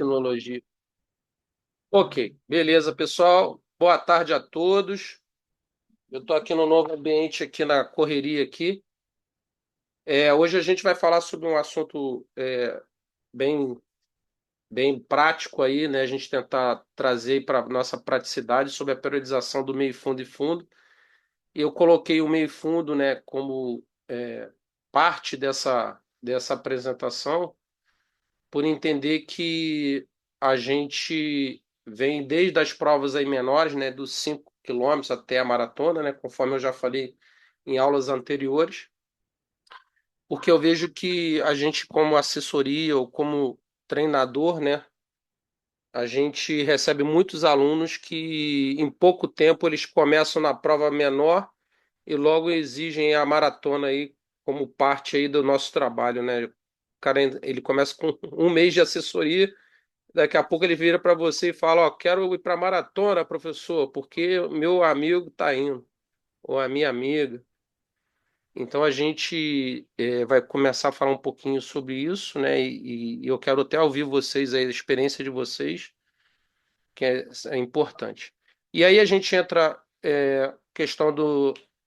tecnologia. Ok, beleza, pessoal. Boa tarde a todos. Eu estou aqui no novo ambiente, aqui na correria aqui. Hoje a gente vai falar sobre um assunto bem, bem prático aí, né? A gente tentar trazer para a nossa praticidade sobre a periodização do meio fundo e fundo. Eu coloquei o meio fundo, né, como parte dessa apresentação, por entender que a gente vem desde as provas aí menores, né, dos 5 quilômetros até a maratona, né, conforme eu já falei em aulas anteriores, porque eu vejo que a gente, como assessoria ou como treinador, né, a gente recebe muitos alunos que em pouco tempo eles começam na prova menor e logo exigem a maratona aí como parte aí do nosso trabalho, né? O cara, ele começa com um mês de assessoria. Daqui a pouco ele vira para você e fala: Ó, quero ir para maratona, professor, porque meu amigo está indo, ou a minha amiga. Então a gente vai começar a falar um pouquinho sobre isso, né? E eu quero até ouvir vocês aí, a experiência de vocês, que é importante. E aí a gente entra questão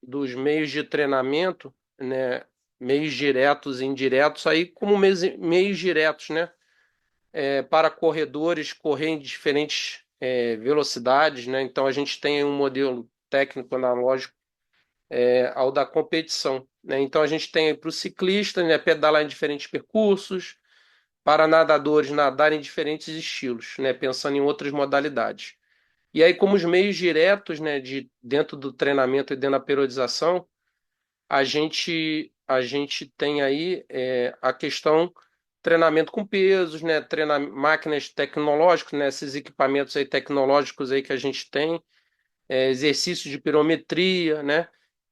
dos meios de treinamento, né? Meios diretos e indiretos, aí como meios diretos, né? Para corredores correr em diferentes velocidades, né? Então a gente tem um modelo técnico analógico ao da competição, né? Então a gente tem para o ciclista, né, pedalar em diferentes percursos, para nadadores nadar em diferentes estilos, né, pensando em outras modalidades. E aí como os meios diretos, né, de dentro do treinamento e dentro da periodização, a gente tem aí a questão treinamento com pesos, né? Máquinas tecnológicas, né? Esses equipamentos aí tecnológicos aí que a gente tem, exercícios de pirometria, né?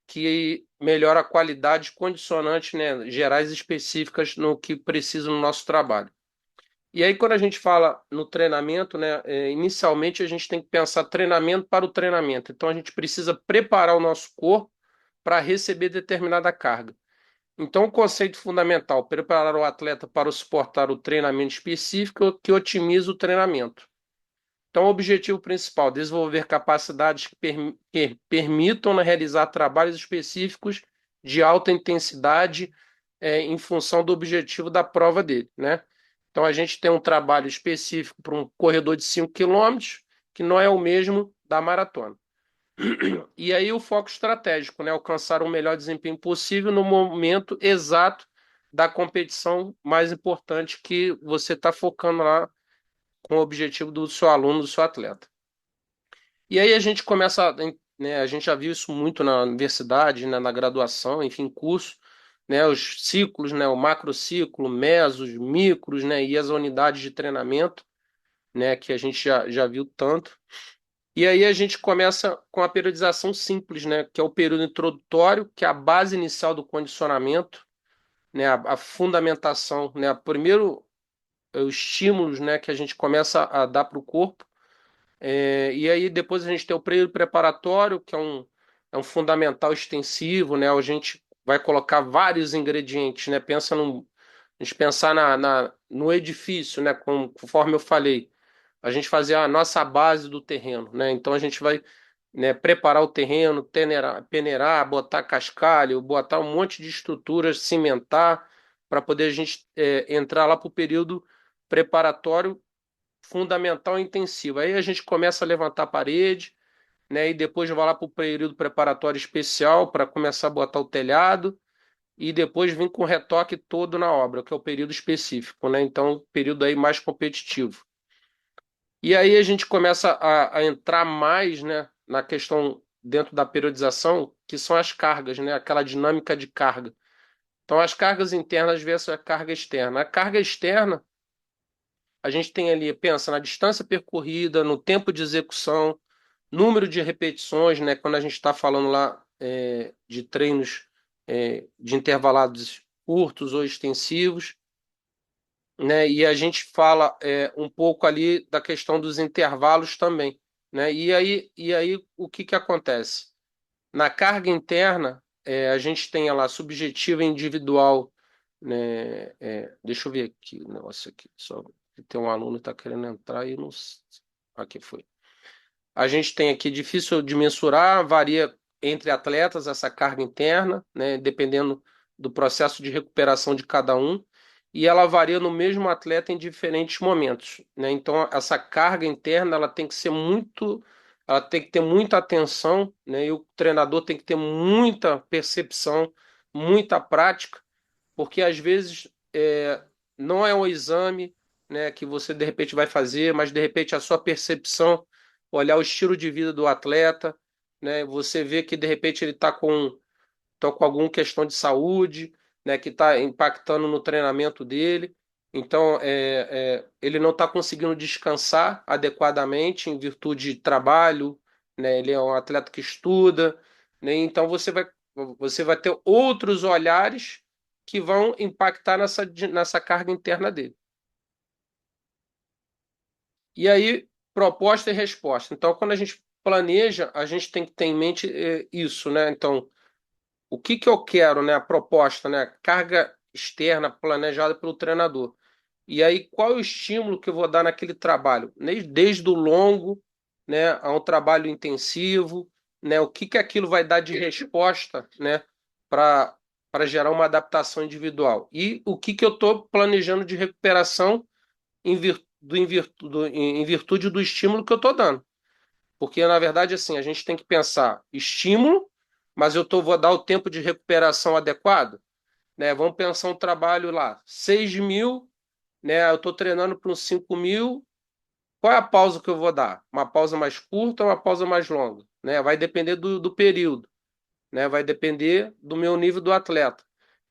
Que melhora a qualidade condicionantes, né? Gerais específicas no que precisa no nosso trabalho. E aí, quando a gente fala no treinamento, né? Inicialmente a gente tem que pensar treinamento para o treinamento. Então a gente precisa preparar o nosso corpo para receber determinada carga. Então, o conceito fundamental, preparar o atleta para suportar o treinamento específico que otimiza o treinamento. Então, o objetivo principal, desenvolver capacidades que permitam realizar trabalhos específicos de alta intensidade em função do objetivo da prova dele, né? Então, a gente tem um trabalho específico para um corredor de 5 quilômetros, que não é o mesmo da maratona. E aí o foco estratégico, né? Alcançar o melhor desempenho possível no momento exato da competição mais importante que você está focando lá com o objetivo do seu aluno, do seu atleta. E aí a gente começa, né? A gente já viu isso muito na universidade, né, na graduação, enfim, curso, né? Os ciclos, né? O macrociclo, mesos, micros, né? E as unidades de treinamento, né? Que a gente já viu tanto. E aí a gente começa com a periodização simples, né? Que é o período introdutório, que é a base inicial do condicionamento, né? A fundamentação, né? Primeiro, os estímulos, né? Que a gente começa a dar para o corpo. E aí depois a gente tem o período preparatório, que é um fundamental extensivo, né? A gente vai colocar vários ingredientes, né? A gente pensar no edifício, né? Conforme eu falei, a gente fazer a nossa base do terreno, né? Então a gente vai, né, preparar o terreno, peneirar, botar cascalho, botar um monte de estruturas, cimentar, para poder a gente entrar lá para o período preparatório fundamental e intensivo. Aí a gente começa a levantar a parede, né? E depois vai lá para o período preparatório especial para começar a botar o telhado e depois vir com o retoque todo na obra, que é o período específico, né? Então, período aí mais competitivo. E aí a gente começa a entrar mais, né, na questão dentro da periodização, que são as cargas, né? Aquela dinâmica de carga. Então, as cargas internas versus a carga externa. A carga externa, a gente tem ali, pensa na distância percorrida, no tempo de execução, número de repetições, né? Quando a gente está falando lá de treinos de intervalados curtos ou extensivos, né? E a gente fala um pouco ali da questão dos intervalos também, né? E aí o que que acontece? Na carga interna, a gente tem lá subjetiva e individual, né? Deixa eu ver aqui o negócio aqui, só que tem um aluno que está querendo entrar e não. Aqui foi. A gente tem aqui difícil de mensurar, varia entre atletas essa carga interna, né, dependendo do processo de recuperação de cada um, e ela varia no mesmo atleta em diferentes momentos, né? Então essa carga interna ela tem que ser muito, ela tem que ter muita atenção, né? E o treinador tem que ter muita percepção, muita prática, porque às vezes não é um exame, né, que você de repente vai fazer, mas de repente a sua percepção, olhar o estilo de vida do atleta, né, você vê que de repente ele está com alguma questão de saúde, né, que está impactando no treinamento dele. Então, ele não está conseguindo descansar adequadamente em virtude de trabalho, né? Ele é um atleta que estuda, né? Então você vai ter outros olhares que vão impactar nessa carga interna dele. E aí, proposta e resposta. Então, quando a gente planeja, a gente tem que ter em mente isso, né? Então, o que que eu quero, né? A proposta, né? Carga externa planejada pelo treinador. E aí, qual é o estímulo que eu vou dar naquele trabalho? Desde o longo, né, a um trabalho intensivo, né? O que que aquilo vai dar de resposta, né, para gerar uma adaptação individual? E o que que eu estou planejando de recuperação em virtude do estímulo que eu estou dando? Porque, na verdade, assim, a gente tem que pensar estímulo, mas vou dar o tempo de recuperação adequado, né? Vamos pensar um trabalho lá, 6.000, né? Eu estou treinando para uns 5.000. Qual é a pausa que eu vou dar? Uma pausa mais curta ou uma pausa mais longa? Né? Vai depender do período, né? Vai depender do meu nível do atleta.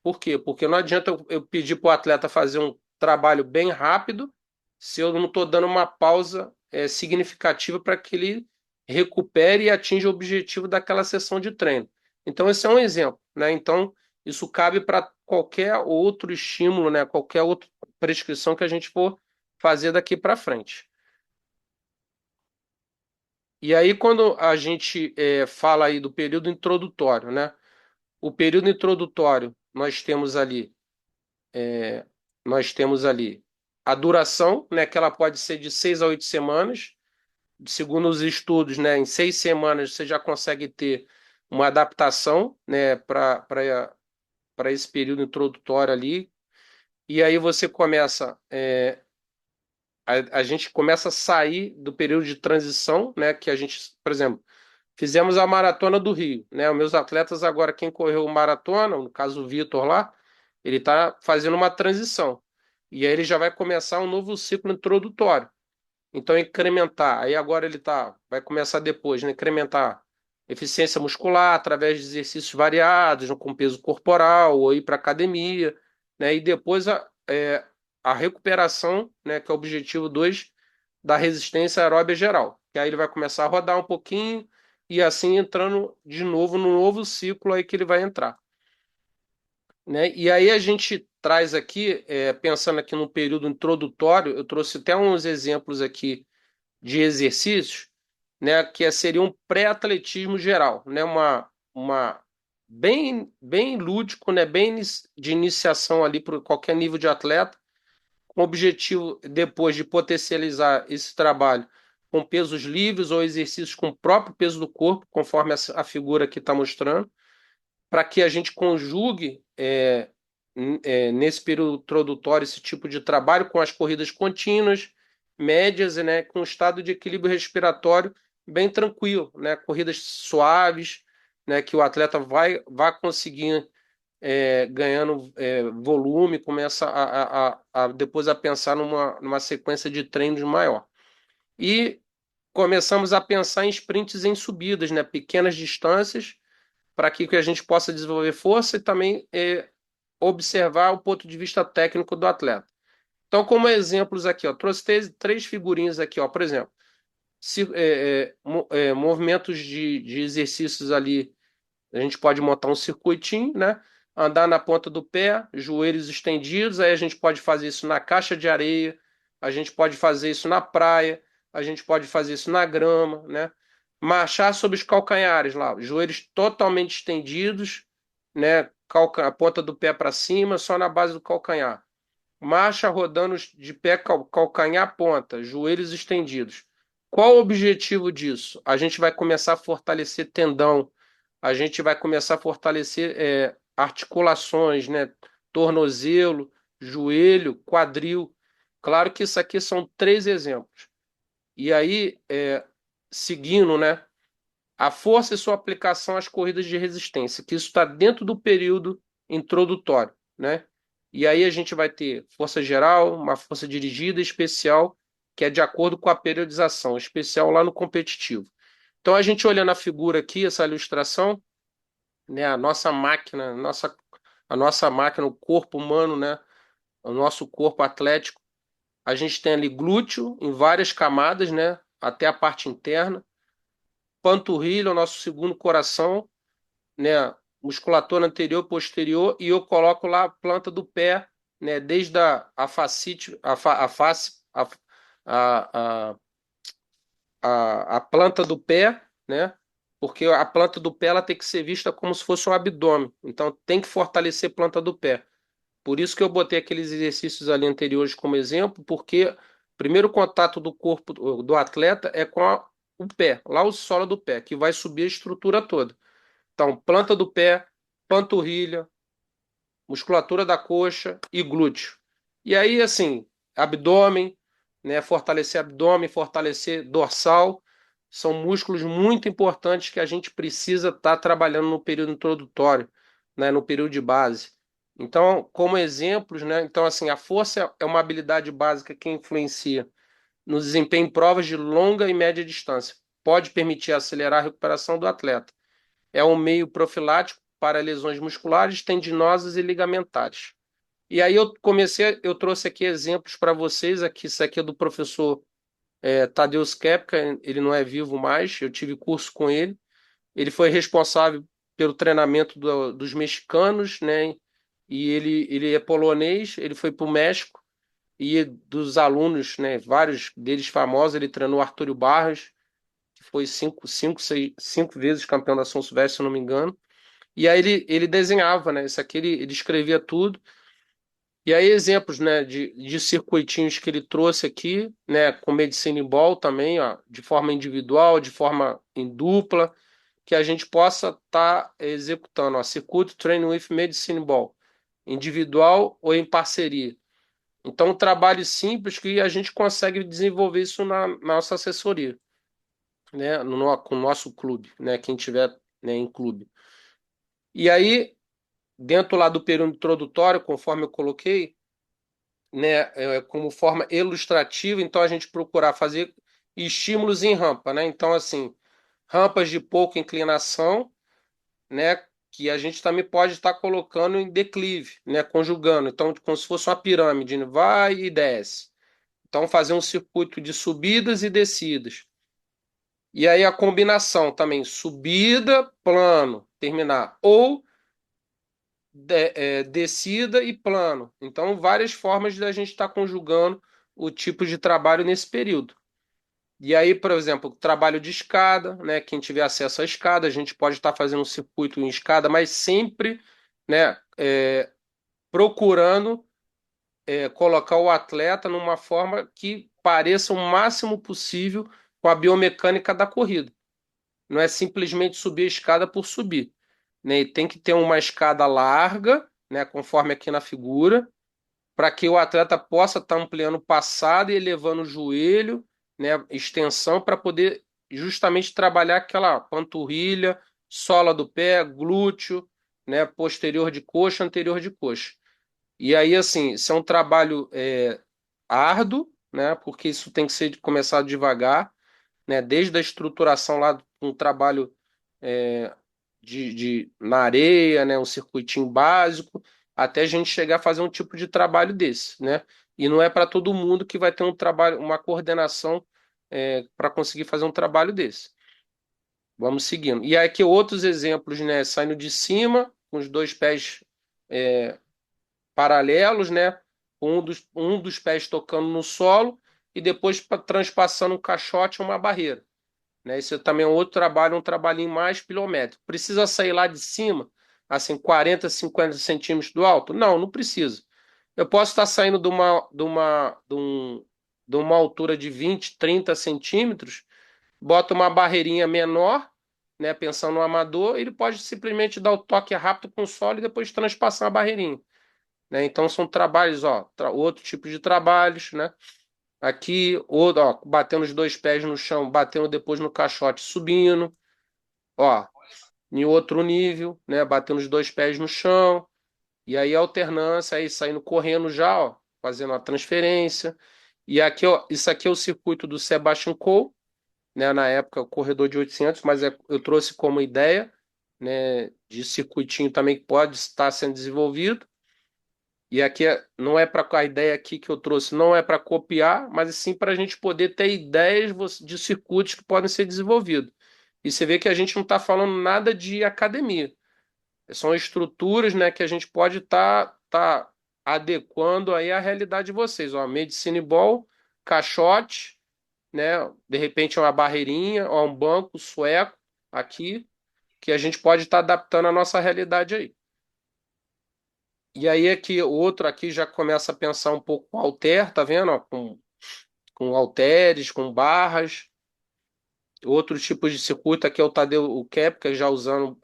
Por quê? Porque não adianta eu pedir para o atleta fazer um trabalho bem rápido se eu não estou dando uma pausa significativa para que ele recupere e atinja o objetivo daquela sessão de treino. Então, esse é um exemplo, né? Então, isso cabe para qualquer outro estímulo, né? Qualquer outra prescrição que a gente for fazer daqui para frente. E aí, quando a gente fala aí do período introdutório, né? O período introdutório, nós temos ali a duração, né, que ela pode ser de 6 a 8 semanas. Segundo os estudos, né, em 6 semanas você já consegue ter uma adaptação, né, para esse período introdutório ali. E aí você começa, a gente começa a sair do período de transição, né, que a gente, por exemplo, fizemos a maratona do Rio, né? Os meus atletas agora, quem correu maratona, no caso o Vitor lá, ele está fazendo uma transição. E aí ele já vai começar um novo ciclo introdutório. Então, incrementar. Aí agora vai começar depois, né? Incrementar eficiência muscular através de exercícios variados, com peso corporal, ou ir para academia, né? E depois a recuperação, né? Que é o objetivo 2 da resistência aeróbia geral. Que aí ele vai começar a rodar um pouquinho e assim entrando de novo no novo ciclo aí que ele vai entrar, né? E aí a gente traz aqui, pensando aqui no período introdutório, eu trouxe até uns exemplos aqui de exercícios, né, que seria um pré-atletismo geral, né, uma bem lúdico, né, bem de iniciação ali para qualquer nível de atleta, com o objetivo depois de potencializar esse trabalho com pesos livres ou exercícios com o próprio peso do corpo, conforme a figura que está mostrando, para que a gente conjugue nesse período introdutório esse tipo de trabalho com as corridas contínuas, médias, né, com um estado de equilíbrio respiratório bem tranquilo, né, corridas suaves, né, que o atleta vai conseguir ganhando volume, começa depois a pensar numa sequência de treinos maior. E começamos a pensar em sprints em subidas, né, pequenas distâncias, para que a gente possa desenvolver força e também observar o ponto de vista técnico do atleta. Então, como exemplos aqui, ó, trouxe três figurinhas aqui, ó, por exemplo, movimentos de exercícios ali, a gente pode montar um circuitinho, né? Andar na ponta do pé, joelhos estendidos, aí a gente pode fazer isso na caixa de areia, a gente pode fazer isso na praia, a gente pode fazer isso na grama, né? Marchar sobre os calcanhares lá, joelhos totalmente estendidos, né? A ponta do pé para cima, só na base do calcanhar. marcha rodando de pé, calcanhar ponta, joelhos estendidos. Qual o objetivo disso? A gente vai começar a fortalecer tendão, a gente vai começar a fortalecer articulações, né? Tornozelo, joelho, quadril. Claro que isso aqui são três exemplos. E aí, seguindo, né? A força e sua aplicação às corridas de resistência, que isso está dentro do período introdutório, né? E aí a gente vai ter força geral, uma força dirigida especial, que é de acordo com a periodização, especial lá no competitivo. Então a gente olhando a figura aqui, essa ilustração, né? A nossa máquina, o corpo humano, né? O nosso corpo atlético, a gente tem ali glúteo em várias camadas, né? Até a parte interna, panturrilha, o nosso segundo coração, né, musculatura anterior, posterior, e eu coloco lá a planta do pé, né, desde a facite, a face, a, a planta do pé, né, porque a planta do pé ela tem que ser vista como se fosse um abdômen, então tem que fortalecer a planta do pé. Por isso que eu botei aqueles exercícios ali anteriores como exemplo, porque o primeiro contato do corpo do atleta é com o pé, lá o solo do pé, que vai subir a estrutura toda. Então, planta do pé, panturrilha, musculatura da coxa e glúteo. E aí, assim, abdômen, né? Fortalecer abdômen, fortalecer dorsal, são músculos muito importantes que a gente precisa estar trabalhando no período introdutório, né? No período de base. Então, como exemplos, né? Então, assim, a força é uma habilidade básica que influencia no desempenho em provas de longa e média distância. Pode permitir acelerar a recuperação do atleta. É um meio profilático para lesões musculares, tendinosas e ligamentares. E aí eu trouxe aqui exemplos para vocês. Aqui, isso aqui é do professor Tadeusz Kepka, ele não é vivo mais, eu tive curso com ele. Ele foi responsável pelo treinamento dos mexicanos, né? E ele é polonês, ele foi para o México e dos alunos, né? Vários deles famosos, ele treinou Artúrio Barros, que foi cinco vezes campeão da São Silvestre, se eu não me engano. E aí ele desenhava, né? Isso aqui ele escrevia tudo. E aí exemplos, né, de circuitinhos que ele trouxe aqui, né, com medicine ball também, ó, de forma individual, de forma em dupla, que a gente possa estar executando, ó, circuito training with medicine ball, individual ou em parceria. Então, um trabalho simples que a gente consegue desenvolver isso na nossa assessoria, né, com o nosso clube, né, quem tiver, né, em clube. E aí dentro lá do período introdutório, conforme eu coloquei, né, como forma ilustrativa, então a gente procurar fazer estímulos em rampa, né? Então, assim, rampas de pouca inclinação, né? Que a gente também pode estar colocando em declive, né? Conjugando. Então, como se fosse uma pirâmide, né? Vai e desce. Então, fazer um circuito de subidas e descidas. E aí a combinação também, subida, plano, terminar. Ou descida e plano. Então, várias formas da gente estar conjugando o tipo de trabalho nesse período. E aí, por exemplo, trabalho de escada, né? Quem tiver acesso à escada, a gente pode estar fazendo um circuito em escada, mas sempre, né, procurando colocar o atleta numa forma que pareça o máximo possível com a biomecânica da corrida. Não é simplesmente subir a escada por subir, né? E tem que ter uma escada larga, né, conforme aqui na figura, para que o atleta possa estar ampliando o passado e elevando o joelho, né, extensão para poder justamente trabalhar aquela panturrilha, sola do pé, glúteo, né, posterior de coxa, anterior de coxa. E aí, assim, isso é um trabalho árduo, né, porque isso tem que ser começado devagar, né, desde a estruturação lá, um trabalho é, na areia, né, um circuitinho básico, até a gente chegar a fazer um tipo de trabalho desse, né? E não é para todo mundo que vai ter um trabalho, uma coordenação para conseguir fazer um trabalho desse. Vamos seguindo. E aqui outros exemplos, né? Saindo de cima, com os dois pés paralelos, né? Um dos pés tocando no solo e depois transpassando um caixote ou uma barreira, né? Isso também é um outro trabalho, um trabalhinho mais pilométrico. Precisa sair lá de cima, assim, 40, 50 centímetros do alto? Não, não precisa. Eu posso estar saindo de uma altura de 20, 30 centímetros, bota uma barreirinha menor, né, pensando no amador, ele pode simplesmente dar o toque rápido com o solo e depois transpassar a barreirinha, né? Então são trabalhos, ó, outro tipo de trabalhos, né? Aqui, outro, ó, batendo os dois pés no chão, batendo depois no caixote, subindo, ó, em outro nível, né? Batendo os dois pés no chão, e aí alternância, aí saindo correndo já, ó, fazendo a transferência. E aqui, ó, isso aqui é o circuito do Sebastian Coe, né? Na época, o corredor de 800, mas eu trouxe como ideia, né, de circuitinho também que pode estar sendo desenvolvido. E aqui não é para a ideia aqui que eu trouxe, não é para copiar, mas sim para a gente poder ter ideias de circuitos que podem ser desenvolvidos. E você vê que a gente não está falando nada de academia. São estruturas, né, que a gente pode tá adequando aí à realidade de vocês. Ó, medicine ball, caixote, né, de repente uma barreirinha, ó, um banco sueco aqui, que a gente pode estar adaptando à nossa realidade aí. E aí aqui, o outro aqui já começa a pensar um pouco com halter, tá vendo? Ó, com halteres, com barras. Outros tipos de circuito, aqui é o Tadeu, o Kepka, já usando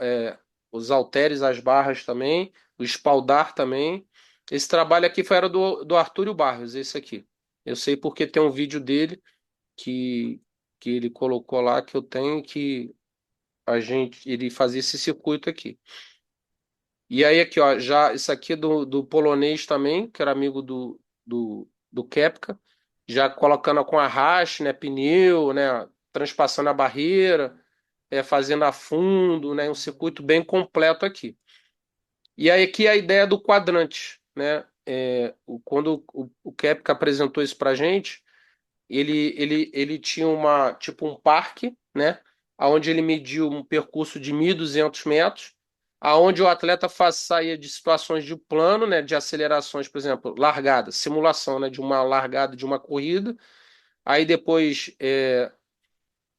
os halteres, as barras também, o espaldar também. Esse trabalho aqui foi era do Artúrio Barros, esse aqui. Eu sei porque tem um vídeo dele que, que ele colocou lá, que eu tenho, que ele fazia esse circuito aqui. E aí aqui, ó, já isso aqui é do polonês também, que era amigo do Kepka, já colocando com arraste, né, pneu, né, transpassando a barreira, fazendo a fundo, né, um circuito bem completo aqui. E aí aqui a ideia do quadrante, né, quando o Kepka apresentou isso pra gente, ele tinha tipo um parque, né? Onde ele mediu um percurso de 1.200 metros, aonde o atleta saía de situações de plano, né? De acelerações, por exemplo, largada, simulação, né? De uma largada de uma corrida. Aí depois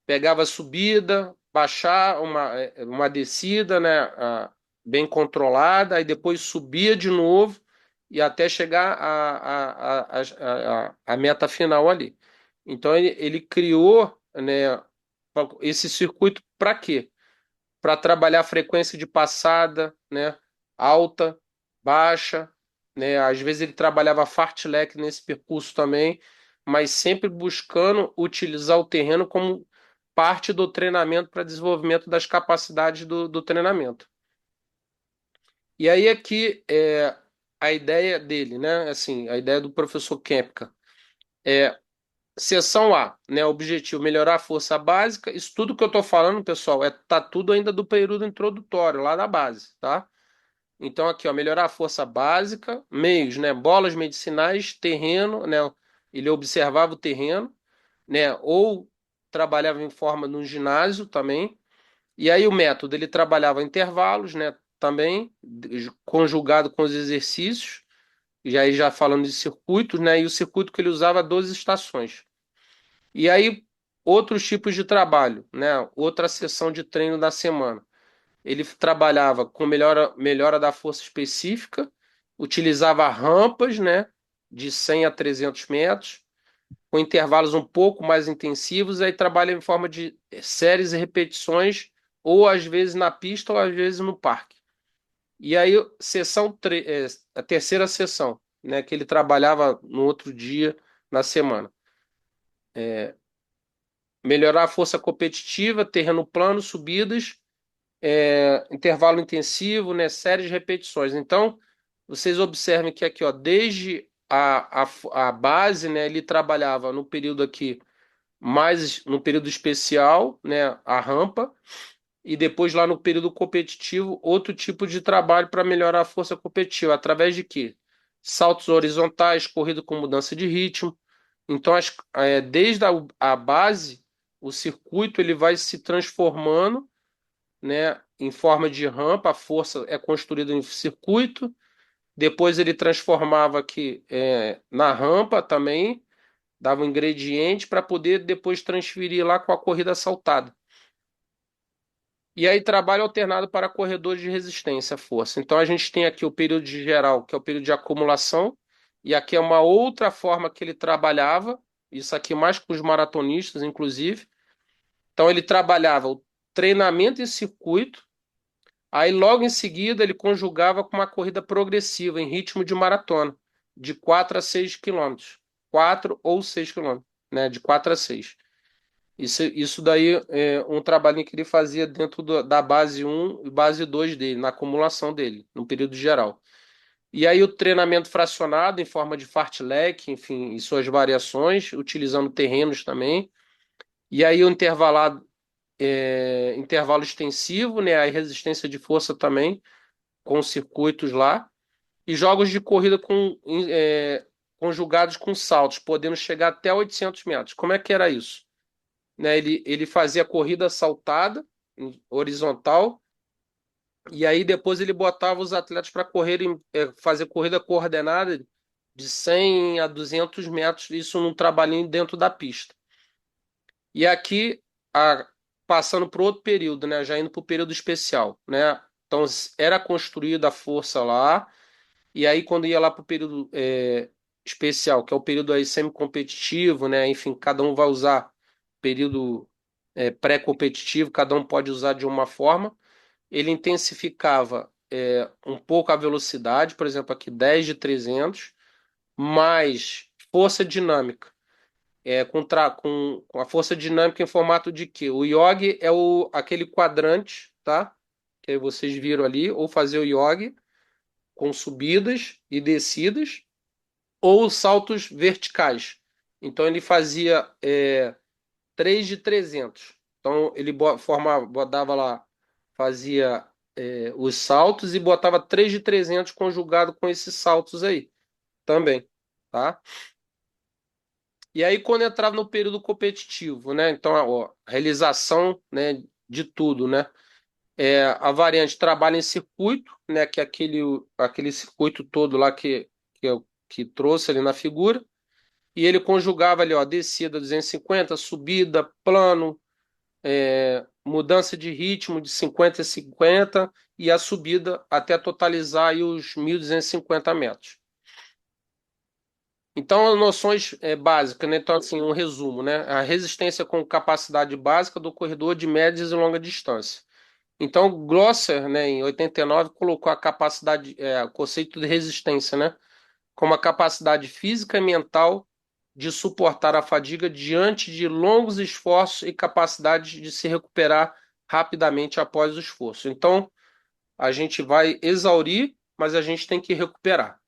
pegava a subida, baixar uma descida, né? Bem controlada, aí depois subia de novo e até chegar à meta final ali. Então ele criou, né, esse circuito para quê? Para trabalhar a frequência de passada, né, alta, baixa, né? Às vezes ele trabalhava fartlek nesse percurso também, mas sempre buscando utilizar o terreno como parte do treinamento para desenvolvimento das capacidades do treinamento. E aí aqui a ideia dele, né? Assim, a ideia do professor Kempka é seção A, né? Objetivo melhorar a força básica. Isso tudo que eu estou falando, pessoal, tá tudo ainda do período introdutório, lá da base, tá? Então aqui, ó, melhorar a força básica, meios, né? Bolas medicinais, terreno, né? Ele observava o terreno, né? Ou trabalhava em forma no ginásio também. E aí o método, ele trabalhava intervalos, né? Também conjugado com os exercícios. E aí já falando de circuitos, né? E o circuito que ele usava 12 estações. E aí, outros tipos de trabalho, né? Outra sessão de treino da semana. Ele trabalhava com melhora da força específica, utilizava rampas, né? De 100 a 300 metros, com intervalos um pouco mais intensivos, aí trabalha em forma de séries e repetições, ou às vezes na pista, ou às vezes no parque. E aí, a terceira sessão, né? Que ele trabalhava no outro dia na semana. Melhorar a força competitiva, terreno plano, subidas, intervalo intensivo, né, séries de repetições. Então, vocês observem que aqui, ó, desde a base, né, ele trabalhava no período aqui, mais no período especial, né, a rampa, e depois lá no período competitivo, outro tipo de trabalho para melhorar a força competitiva, através de quê? Saltos horizontais, corrida com mudança de ritmo. Então, desde a base, o circuito ele vai se transformando, né, em forma de rampa, a força é construída em circuito, depois ele transformava aqui na rampa também, dava um ingrediente para poder depois transferir lá com a corrida saltada. E aí trabalho alternado para corredores de resistência à força. Então a gente tem aqui o período de geral, que é o período de acumulação, e aqui é uma outra forma que ele trabalhava, isso aqui mais com os maratonistas, inclusive. Então ele trabalhava o treinamento em circuito, aí logo em seguida ele conjugava com uma corrida progressiva em ritmo de maratona, de 4 a 6 quilômetros. 4 ou 6 quilômetros, né? De 4 a 6. Isso daí é um trabalhinho que ele fazia dentro da base um e base 2 dele, na acumulação dele, no período geral. E aí o treinamento fracionado em forma de fartlek, enfim, e suas variações, utilizando terrenos também. E aí o intervalo extensivo, né, a resistência de força também, com circuitos lá. E jogos de corrida conjugados com saltos, podendo chegar até 800 metros. Como é que era isso? Né, ele fazia corrida saltada, horizontal, e aí depois ele botava os atletas para correrem, fazer corrida coordenada de 100 a 200 metros, isso num trabalhinho dentro da pista. E aqui, passando para outro período, né, já indo para o período especial, né? Então era construída a força lá, e aí quando ia lá para o período especial, que é o período aí semi-competitivo, né? Enfim, cada um vai usar período pré-competitivo, cada um pode usar de uma forma. Ele intensificava um pouco a velocidade, por exemplo, aqui 10 de 300, mais força dinâmica, com a força dinâmica em formato de quê? O yogi é aquele quadrante, tá? Que aí vocês viram ali, ou fazer o yogi com subidas e descidas, ou saltos verticais. Então ele fazia 3 de 300. Então ele botava lá, fazia os saltos e botava 3 de 300 conjugado com esses saltos aí também, tá? E aí quando entrava no período competitivo, né? Então, ó, a realização, né, de tudo, né? A variante trabalha em circuito, né? Que é aquele circuito todo lá que trouxe ali na figura. E ele conjugava ali, ó, descida 250, subida, plano, mudança de ritmo de 50 a 50 e a subida até totalizar aí os 1.250 metros. Então, as noções básicas, né? Então, assim, um resumo, né? A resistência com capacidade básica do corredor de médias e longa distância. Então, Glosser, né, em 89, colocou a capacidade, o conceito de resistência, né, como a capacidade física e mental de suportar a fadiga diante de longos esforços e capacidade de se recuperar rapidamente após o esforço. Então, a gente vai exaurir, mas a gente tem que recuperar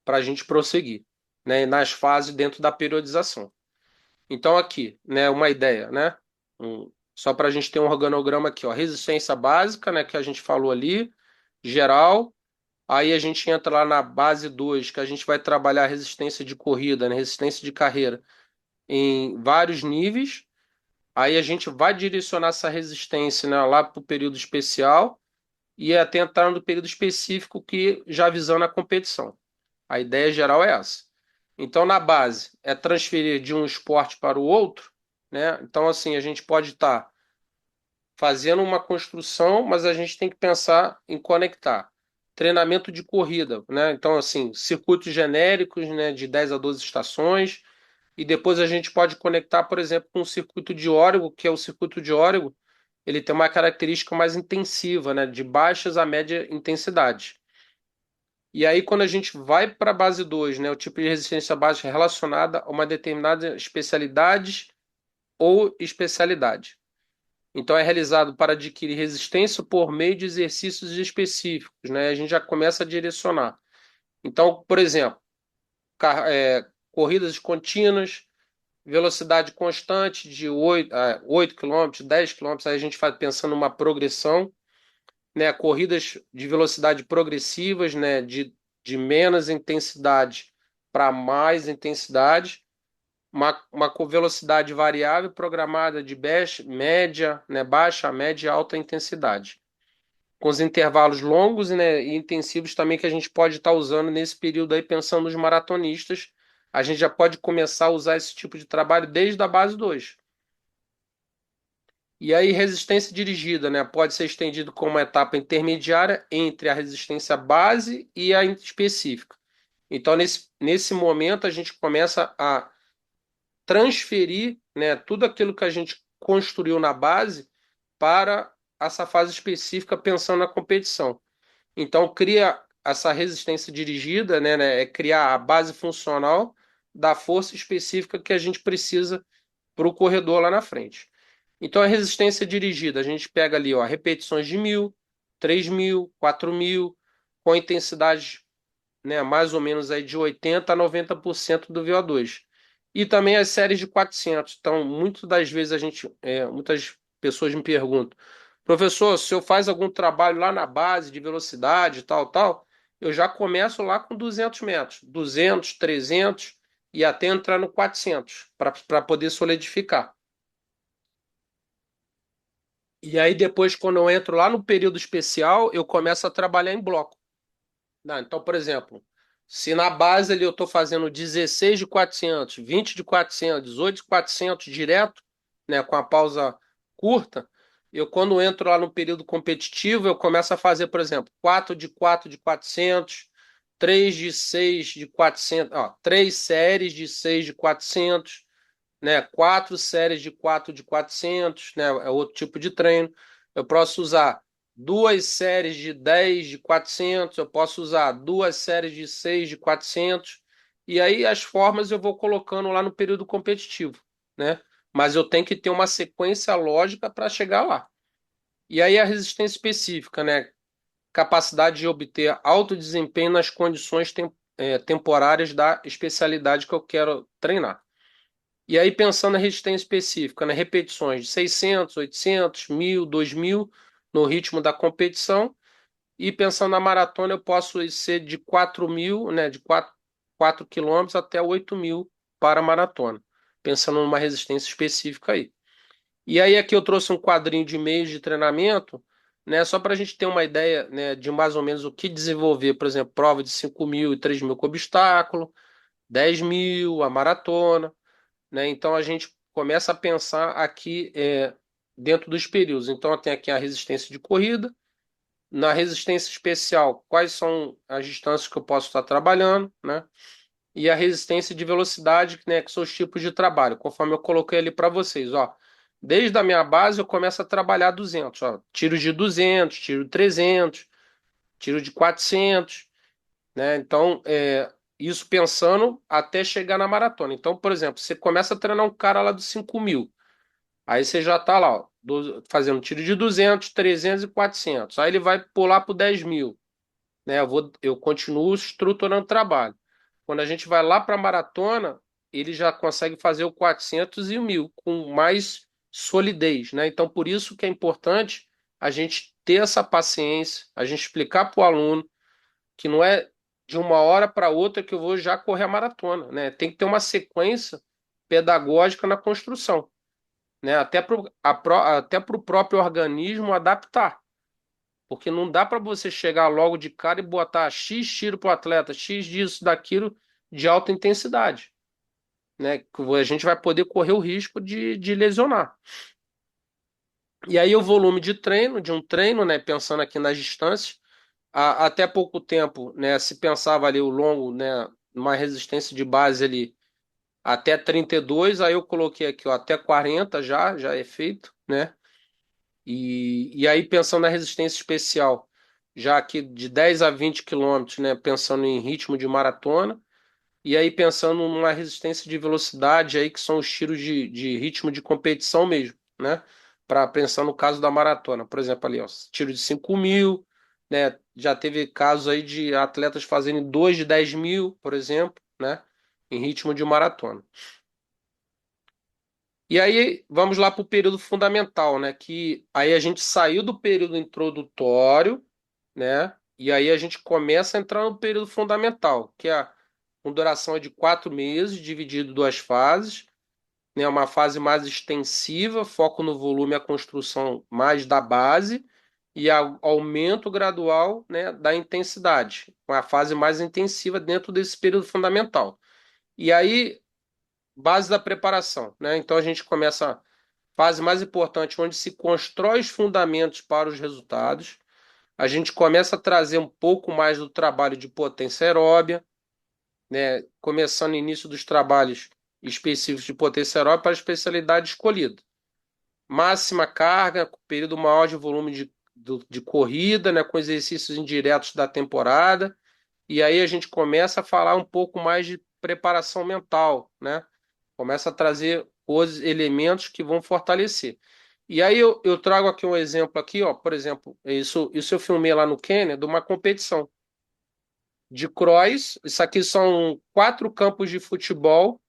para a gente prosseguir, né, nas fases dentro da periodização. Então, aqui, né, uma ideia, né? Só para a gente ter um organograma aqui, ó. Resistência básica, né, que a gente falou ali, geral. Aí a gente entra lá na base 2 que a gente vai trabalhar a resistência de corrida, né, resistência de carreira em vários níveis. Aí a gente vai direcionar essa resistência, né, lá para o período especial e até entrar no período específico que já visando a competição. A ideia geral é essa. Então, na base, é transferir de um esporte para o outro, né? Então, assim, a gente pode estar fazendo uma construção, mas a gente tem que pensar em conectar. Treinamento de corrida, né? Então, assim, circuitos genéricos, né, de 10 a 12 estações, e depois a gente pode conectar, por exemplo, com o circuito de Oregon, que é o circuito de Oregon, ele tem uma característica mais intensiva, né, de baixas a média intensidade. E aí, quando a gente vai para a base 2, né, o tipo de resistência básica relacionada a uma determinada especialidade ou especialidade. Então, é realizado para adquirir resistência por meio de exercícios específicos, né? A gente já começa a direcionar. Então, por exemplo, corridas contínuas, velocidade constante de 8 km, 10 km, aí a gente vai pensando numa progressão, né? Corridas de velocidade progressivas, né? De menos intensidade para mais intensidade, uma velocidade variável programada de média, né? Baixa, média e alta intensidade. Com os intervalos longos, né, e intensivos também que a gente pode estar usando nesse período aí, pensando nos maratonistas, a gente já pode começar a usar esse tipo de trabalho desde a base 2. E aí, resistência dirigida, né? Pode ser estendido como uma etapa intermediária entre a resistência base e a específica. Então, nesse momento, a gente começa a transferir, né, tudo aquilo que a gente construiu na base para essa fase específica pensando na competição. Então, cria essa resistência dirigida, é criar a base funcional da força específica que a gente precisa para o corredor lá na frente. Então, a resistência dirigida, a gente pega ali, ó, repetições de 1.000, 3.000, 4.000, com intensidade, né, mais ou menos aí de 80 a 90% do VO2. E também as séries de 400. Então, muitas das vezes muitas pessoas me perguntam, professor, se eu faz algum trabalho lá na base de velocidade, tal, tal, eu já começo lá com 200 metros, 200, 300 e até entrar no 400 para poder solidificar. E aí depois, quando eu entro lá no período especial, eu começo a trabalhar em bloco. Não, então, por exemplo, se na base ali eu estou fazendo 16 de 400, 20 de 400, 18 de 400 direto, né, com a pausa curta, eu quando entro lá no período competitivo, eu começo a fazer, por exemplo, 4 de 4 de 400, 3 de 6 de 400, ó, 3 séries de 6 de 400, né, 4 séries de 4 de 400, né, é outro tipo de treino. Eu posso usar duas séries de 10 de 400, eu posso usar duas séries de 6 de 400, e aí as formas eu vou colocando lá no período competitivo, né? Mas eu tenho que ter uma sequência lógica para chegar lá. E aí a resistência específica, né? Capacidade de obter alto desempenho nas condições temporárias da especialidade que eu quero treinar. E aí, pensando na resistência específica, né? Repetições de 600, 800, 1.000, 2.000 no ritmo da competição. E pensando na maratona, eu posso ser de 4.000, né? De 4 quilômetros até 8.000 para a maratona. Pensando numa resistência específica aí. E aí, aqui eu trouxe um quadrinho de meios de treinamento, né? Só para a gente ter uma ideia, né? De mais ou menos o que desenvolver. Por exemplo, prova de 5.000 e 3.000 com obstáculo, 10.000, a maratona, né? Então a gente começa a pensar aqui dentro dos períodos. Então tem aqui a resistência de corrida, na resistência especial, quais são as distâncias que eu posso estar trabalhando, né? E a resistência de velocidade, né, que são os tipos de trabalho, conforme eu coloquei ali para vocês, ó. Desde a minha base eu começo a trabalhar 200, ó, tiro de 200, tiro de 300, tiro de 400, né? Então, isso pensando até chegar na maratona. Então, por exemplo, você começa a treinar um cara lá dos 5.000. Aí você já está lá, ó, fazendo tiro de 200, 300 e 400. Aí ele vai pular para o 10.000, né? Eu continuo estruturando o trabalho. Quando a gente vai lá para a maratona, ele já consegue fazer o 400 e o 1.000 com mais solidez, né? Então, por isso que é importante a gente ter essa paciência, a gente explicar para o aluno que não é de uma hora para outra que eu vou já correr a maratona, né? Tem que ter uma sequência pedagógica na construção, né? Até para o próprio organismo adaptar. Porque não dá para você chegar logo de cara e botar X tiro para o atleta, X disso, daquilo de alta intensidade, né? Que a gente vai poder correr o risco de lesionar. E aí o volume de treino, de um treino, né? Pensando aqui nas distâncias, até pouco tempo, né? Se pensava ali o longo, né? Uma resistência de base ali até 32, aí eu coloquei aqui, ó, até 40 já é feito, né? E aí, pensando na resistência especial, já aqui de 10 a 20 quilômetros, né, pensando em ritmo de maratona, e aí pensando numa resistência de velocidade, aí que são os tiros de ritmo de competição mesmo, né? Para pensar no caso da maratona. Por exemplo, ali, ó, tiro de 5.000, né? Já teve casos aí de atletas fazendo 2 de 10.000, por exemplo, né? Em ritmo de maratona. E aí vamos lá para o período fundamental, né? Que aí a gente saiu do período introdutório, né? E aí a gente começa a entrar no período fundamental, que é com duração de 4 meses, dividido em duas fases, né? Uma fase mais extensiva, foco no volume e a construção mais da base, e aumento gradual, né, da intensidade, com a fase mais intensiva dentro desse período fundamental. E aí base da preparação, né? Então a gente começa a fase mais importante, onde se constrói os fundamentos para os resultados. A gente começa a trazer um pouco mais do trabalho de potência aeróbia, né? Começando no início dos trabalhos específicos de potência aeróbica para a especialidade escolhida. Máxima carga, período maior de volume de corrida, né? Com exercícios indiretos da temporada. E aí a gente começa a falar um pouco mais de preparação mental, né? Começa a trazer os elementos que vão fortalecer. E aí eu trago aqui um exemplo aqui, ó, por exemplo, isso eu filmei lá no Quênia de uma competição de cross. Isso aqui são 4 campos de futebol,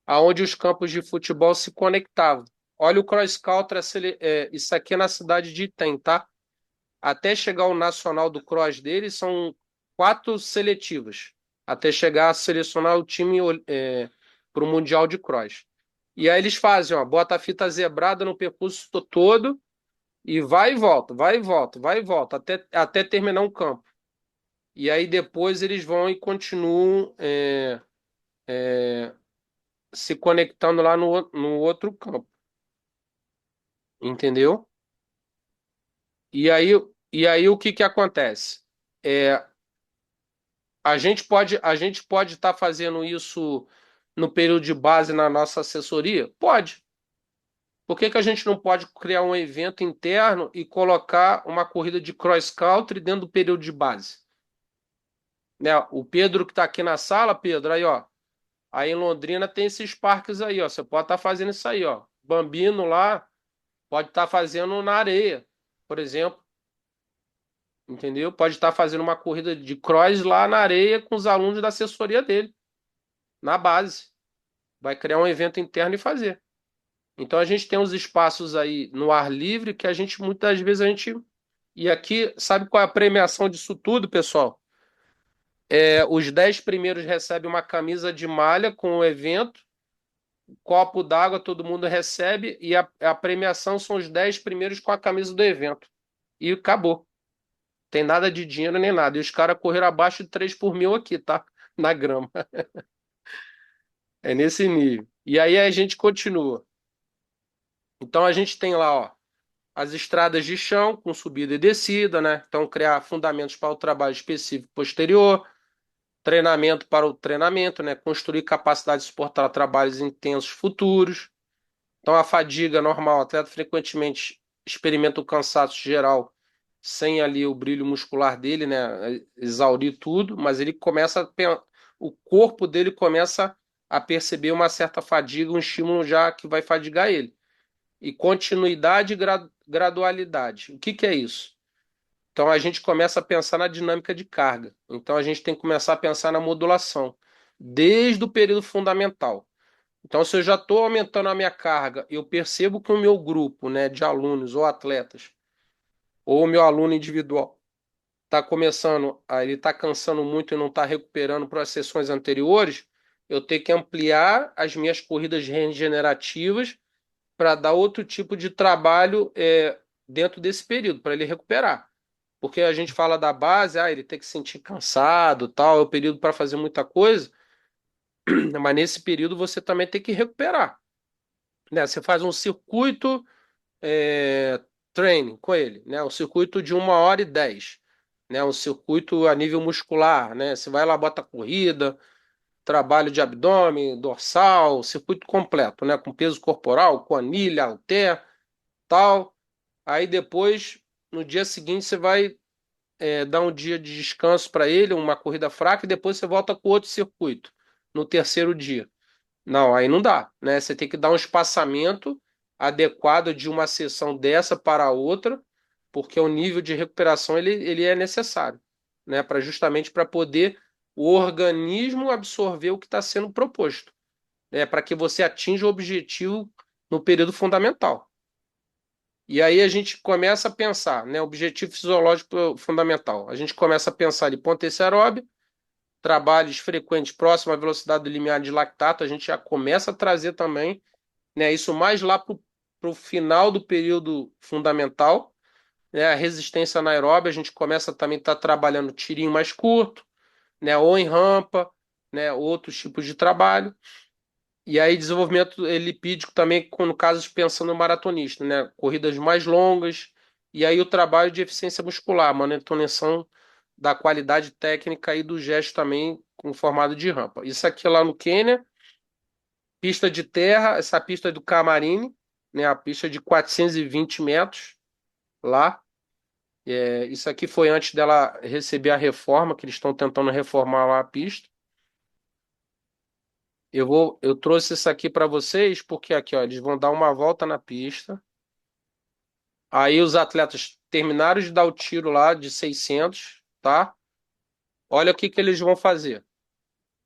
aonde os campos de futebol se conectavam. Olha o cross country, isso aqui é na cidade de Item, tá? Até chegar ao nacional do cross dele são 4 seletivas, até chegar a selecionar o time para o mundial de cross. E aí eles fazem, ó, bota a fita zebrada no percurso todo e vai e volta, vai e volta, vai e volta, até terminar um campo. E aí depois eles vão e continuam se conectando lá no outro campo, entendeu? E aí, e aí o que que acontece? É, a gente pode estar fazendo isso no período de base na nossa assessoria? Pode. Por que que a gente não pode criar um evento interno e colocar uma corrida de cross country dentro do período de base? Né? O Pedro que está aqui na sala, Pedro, aí ó, aí em Londrina tem esses parques aí, ó. Você pode estar fazendo isso aí, ó. Bambino lá pode estar fazendo na areia, por exemplo, entendeu? Pode estar fazendo uma corrida de cross lá na areia com os alunos da assessoria dele, na base. Vai criar um evento interno e fazer. Então a gente tem uns espaços aí no ar livre que a gente muitas vezes a gente. E aqui, sabe qual é a premiação disso tudo, pessoal? Os 10 primeiros recebem uma camisa de malha com o evento, copo d'água todo mundo recebe, e a premiação são os 10 primeiros com a camisa do evento. E acabou. Tem nada de dinheiro nem nada. E os caras correram abaixo de 3 por mil aqui, tá? Na grama. É nesse nível. E aí a gente continua. Então a gente tem lá, ó, as estradas de chão com subida e descida, né? Então criar fundamentos para o trabalho específico posterior, treinamento para o treinamento, né? Construir capacidade de suportar trabalhos intensos futuros. Então, a fadiga normal, o atleta frequentemente experimenta o cansaço geral sem ali o brilho muscular dele, né? Exaurir tudo, mas ele começa o corpo dele começa a perceber uma certa fadiga, um estímulo já que vai fadigar ele. E continuidade e gradualidade. O que que é isso? Então a gente começa a pensar na dinâmica de carga. Então a gente tem que começar a pensar na modulação, desde o período fundamental. Então, se eu já estou aumentando a minha carga, eu percebo que o meu grupo, né, de alunos ou atletas, ou o meu aluno individual, está começando, ele está cansando muito e não está recuperando para as sessões anteriores, eu tenho que ampliar as minhas corridas regenerativas para dar outro tipo de trabalho dentro desse período, para ele recuperar. Porque a gente fala da base, ele tem que se sentir cansado, tal, é o período para fazer muita coisa, mas nesse período você também tem que recuperar, né? Você faz um circuito é, training com ele, né? Um circuito de 1h10, né? Um circuito a nível muscular, né? Você vai lá, bota corrida, trabalho de abdômen, dorsal, circuito completo, né? Com peso corporal, com anilha, halter, tal. Aí depois, no dia seguinte, você vai dar um dia de descanso para ele, uma corrida fraca, e depois você volta com outro circuito no terceiro dia. Não, aí não dá, né? Você tem que dar um espaçamento adequado de uma sessão dessa para a outra, porque o nível de recuperação ele é necessário, né? Para justamente para poder o organismo absorver o que está sendo proposto, né? Para que você atinja o objetivo no período fundamental. E aí a gente começa a pensar, né? Objetivo fisiológico fundamental. A gente começa a pensar em potência aeróbica, trabalhos frequentes próximo à velocidade do limiar de lactato, a gente já começa a trazer também, né, isso mais lá para o final do período fundamental, né, a resistência anaeróbia, a gente começa também a estar trabalhando tirinho mais curto, né, ou em rampa, né, outros tipos de trabalho. E aí desenvolvimento lipídico também, no caso pensando no maratonista, né, corridas mais longas, e aí o trabalho de eficiência muscular, manutenção da qualidade técnica e do gesto também com formato de rampa. Isso aqui é lá no Quênia, pista de terra, essa pista é do Camarini, né, a pista de 420 metros lá. Isso aqui foi antes dela receber a reforma, que eles estão tentando reformar lá a pista. Eu trouxe isso aqui para vocês porque aqui, ó, eles vão dar uma volta na pista. Aí os atletas terminaram de dar o tiro lá de 600, tá? Olha o que que eles vão fazer.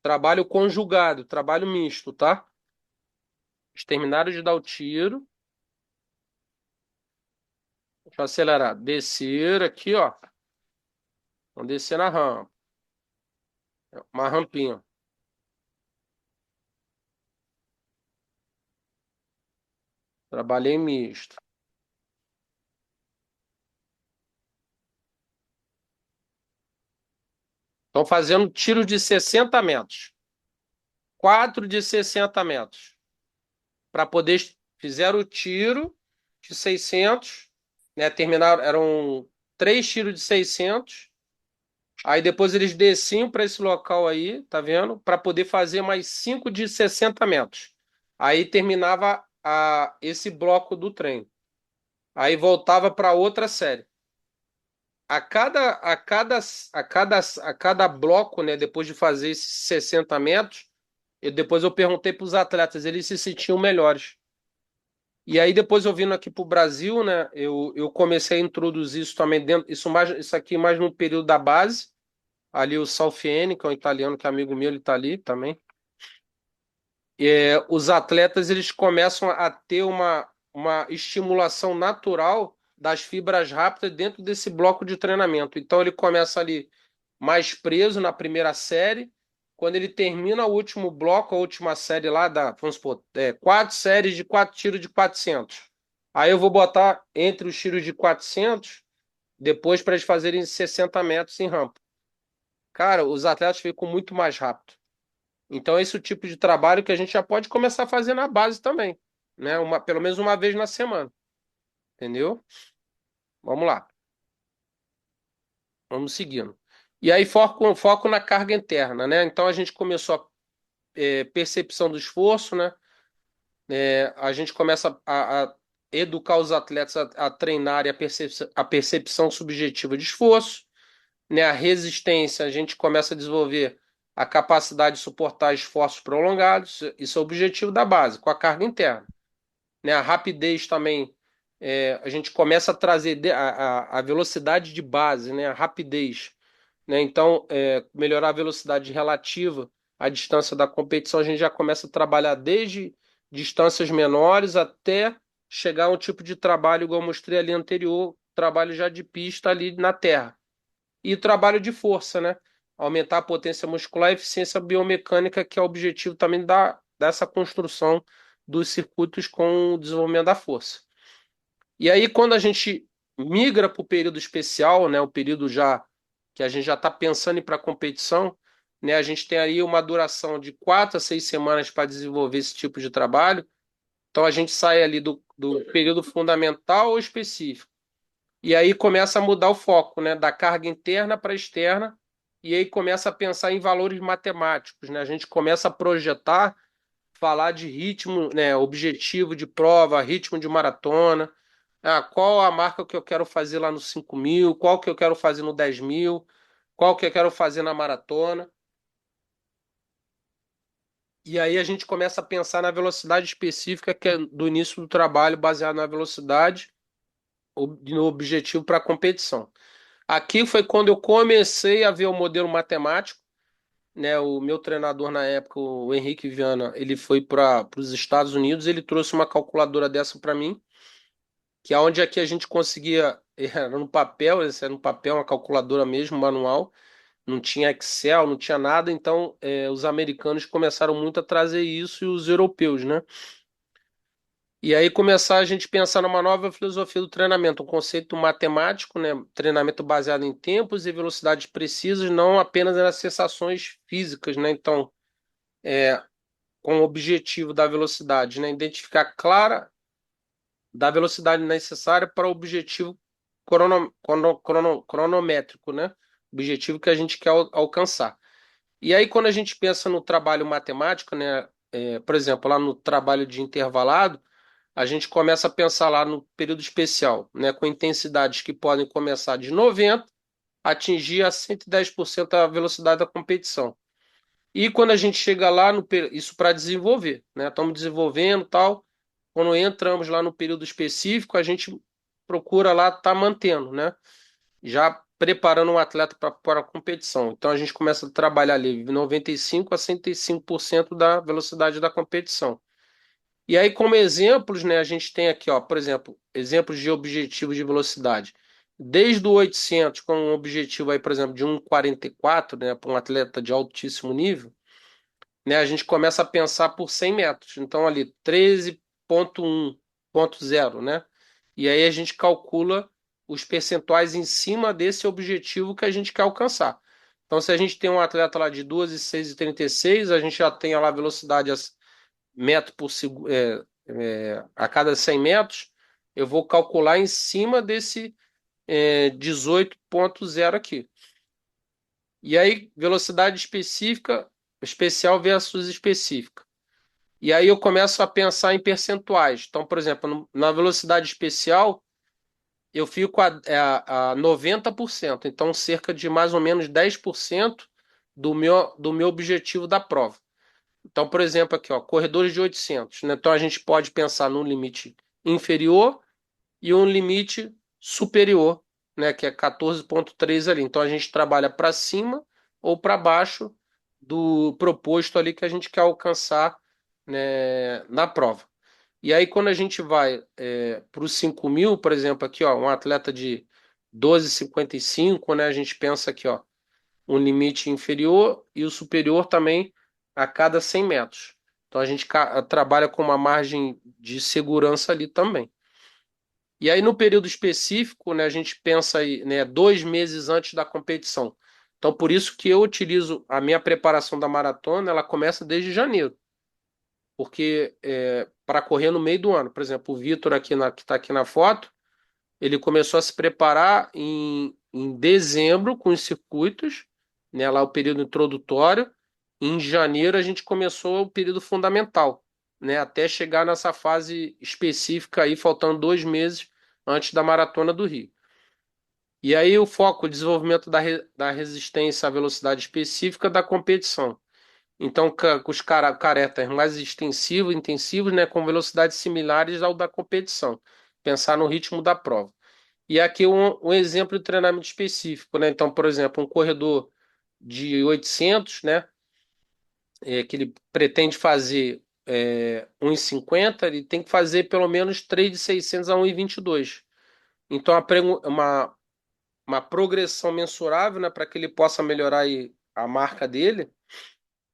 Trabalho conjugado, trabalho misto, tá? Eles terminaram de dar o tiro. Deixa eu acelerar. Descer aqui, ó. Vão descer na rampa. Uma rampinha. Trabalhei misto. Estão fazendo tiro de 60 metros. Quatro de 60 metros. Para poder. Fizeram o tiro de 600, né? Terminaram. Eram três tiros de 600. Aí depois eles desciam para esse local aí, tá vendo? Para poder fazer mais 5 de 60 metros. Aí terminava esse bloco do trem. Aí voltava para outra série. A cada bloco, né, depois de fazer esses 60 metros, depois eu perguntei para os atletas, eles se sentiam melhores. E aí depois eu vindo aqui para o Brasil, né, eu comecei a introduzir isso também dentro, isso aqui mais no período da base. Ali o Salfiene, que é um italiano, que é amigo meu, ele está ali também. Os atletas eles começam a ter uma estimulação natural das fibras rápidas dentro desse bloco de treinamento. Então ele começa ali mais preso na primeira série. Quando ele termina o último bloco, a última série lá, vamos supor, quatro séries de quatro tiros de 400. Aí eu vou botar entre os tiros de 400, depois para eles fazerem 60 metros em rampa. Cara, os atletas ficam muito mais rápido. Então, esse é o tipo de trabalho que a gente já pode começar a fazer na base também, né? Pelo menos uma vez na semana, entendeu? Vamos lá, vamos seguindo. E aí, foco na carga interna, né? Então, a gente começou a percepção do esforço, né? A gente começa a educar os atletas a treinarem a percepção subjetiva de esforço, né? A resistência, a gente começa a desenvolver a capacidade de suportar esforços prolongados. Isso é o objetivo da base, com a carga interna, né? A rapidez também, a gente começa a trazer a velocidade de base, né? A rapidez, né? Então, melhorar a velocidade relativa à distância da competição, a gente já começa a trabalhar desde distâncias menores até chegar a um tipo de trabalho, igual eu mostrei ali anterior, trabalho já de pista ali na terra. E trabalho de força, né? Aumentar a potência muscular e eficiência biomecânica, que é o objetivo também dessa construção dos circuitos com o desenvolvimento da força. E aí, quando a gente migra para o período especial, né, o período já que a gente já está pensando em ir para a competição, né, a gente tem aí uma duração de 4 a 6 semanas para desenvolver esse tipo de trabalho. Então, a gente sai ali do período fundamental ou específico. E aí começa a mudar o foco, né, da carga interna para externa, e aí começa a pensar em valores matemáticos, né? A gente começa a projetar, falar de ritmo, né, objetivo de prova, ritmo de maratona, qual a marca que eu quero fazer lá no 5.000, qual que eu quero fazer no 10.000, qual que eu quero fazer na maratona. E aí a gente começa a pensar na velocidade específica que é do início do trabalho, baseado na velocidade, no objetivo para a competição. Aqui foi quando eu comecei a ver o modelo matemático, né? O meu treinador na época, o Henrique Viana, ele foi para os Estados Unidos, ele trouxe uma calculadora dessa para mim, que é onde aqui a gente conseguia, era no papel, esse era no papel, uma calculadora mesmo, manual, não tinha Excel, não tinha nada, então os americanos começaram muito a trazer isso e os europeus, né? E aí começar a gente pensar numa nova filosofia do treinamento, um conceito matemático, né? Treinamento baseado em tempos e velocidades precisas, não apenas nas sensações físicas, né? Então, com o objetivo da velocidade, né? Identificar clara da velocidade necessária para o objetivo cronométrico, né? objetivo que a gente quer alcançar. E aí, quando a gente pensa no trabalho matemático, né, por exemplo, lá no trabalho de intervalado, a gente começa a pensar lá no período especial, né, com intensidades que podem começar de 90 atingir a 110% a velocidade da competição. E quando a gente chega lá, isso para desenvolver, né? Estamos desenvolvendo tal. Quando entramos lá no período específico, a gente procura lá estar mantendo, né? Já preparando um atleta para a competição. Então a gente começa a trabalhar ali 95 a 105% da velocidade da competição. E aí, como exemplos, né, a gente tem aqui, ó, por exemplo, exemplos de objetivos de velocidade. Desde o 800, com um objetivo aí, por exemplo, de 1,44, né, para um atleta de altíssimo nível, né, a gente começa a pensar por 100 metros. Então, ali, 13,1,0, né? E aí a gente calcula os percentuais em cima desse objetivo que a gente quer alcançar. Então, se a gente tem um atleta lá de 12,6,36, a gente já tem lá a velocidade metro por segundo, a cada 100 metros, eu vou calcular em cima desse 18,0 aqui. E aí, velocidade específica, especial versus específica. E aí eu começo a pensar em percentuais. Então, por exemplo, na velocidade especial, eu fico a 90%. Então, cerca de mais ou menos 10% do meu objetivo da prova. Então, por exemplo, aqui, ó, corredores de 800, né? Então, a gente pode pensar num limite inferior e um limite superior, né? Que é 14,3 ali. Então, a gente trabalha para cima ou para baixo do proposto ali que a gente quer alcançar, né, na prova. E aí, quando a gente vai para os 5.000, por exemplo, aqui, ó, um atleta de 12,55, né? A gente pensa aqui, ó, um limite inferior e o superior também a cada 100 metros. Então a gente trabalha com uma margem de segurança ali também. E aí no período específico, né, a gente pensa aí, né, 2 meses antes da competição. Então por isso que eu utilizo a minha preparação da maratona, ela começa desde janeiro, porque para correr no meio do ano. Por exemplo, o Vitor aqui que está aqui na foto, ele começou a se preparar em dezembro com os circuitos, né, lá o período introdutório. Em janeiro a gente começou o período fundamental, né, até chegar nessa fase específica aí, faltando 2 meses antes da Maratona do Rio. E aí o foco, o desenvolvimento da resistência à velocidade específica da competição. Então, com os caretas mais extensivos, intensivos, né, com velocidades similares ao da competição. Pensar no ritmo da prova. E aqui um exemplo de treinamento específico, né? Então, por exemplo, um corredor de 800, né? Que ele pretende fazer 1,50, ele tem que fazer pelo menos 3 de 600 a 1,22. Então, uma progressão mensurável, né? Para que ele possa melhorar aí a marca dele,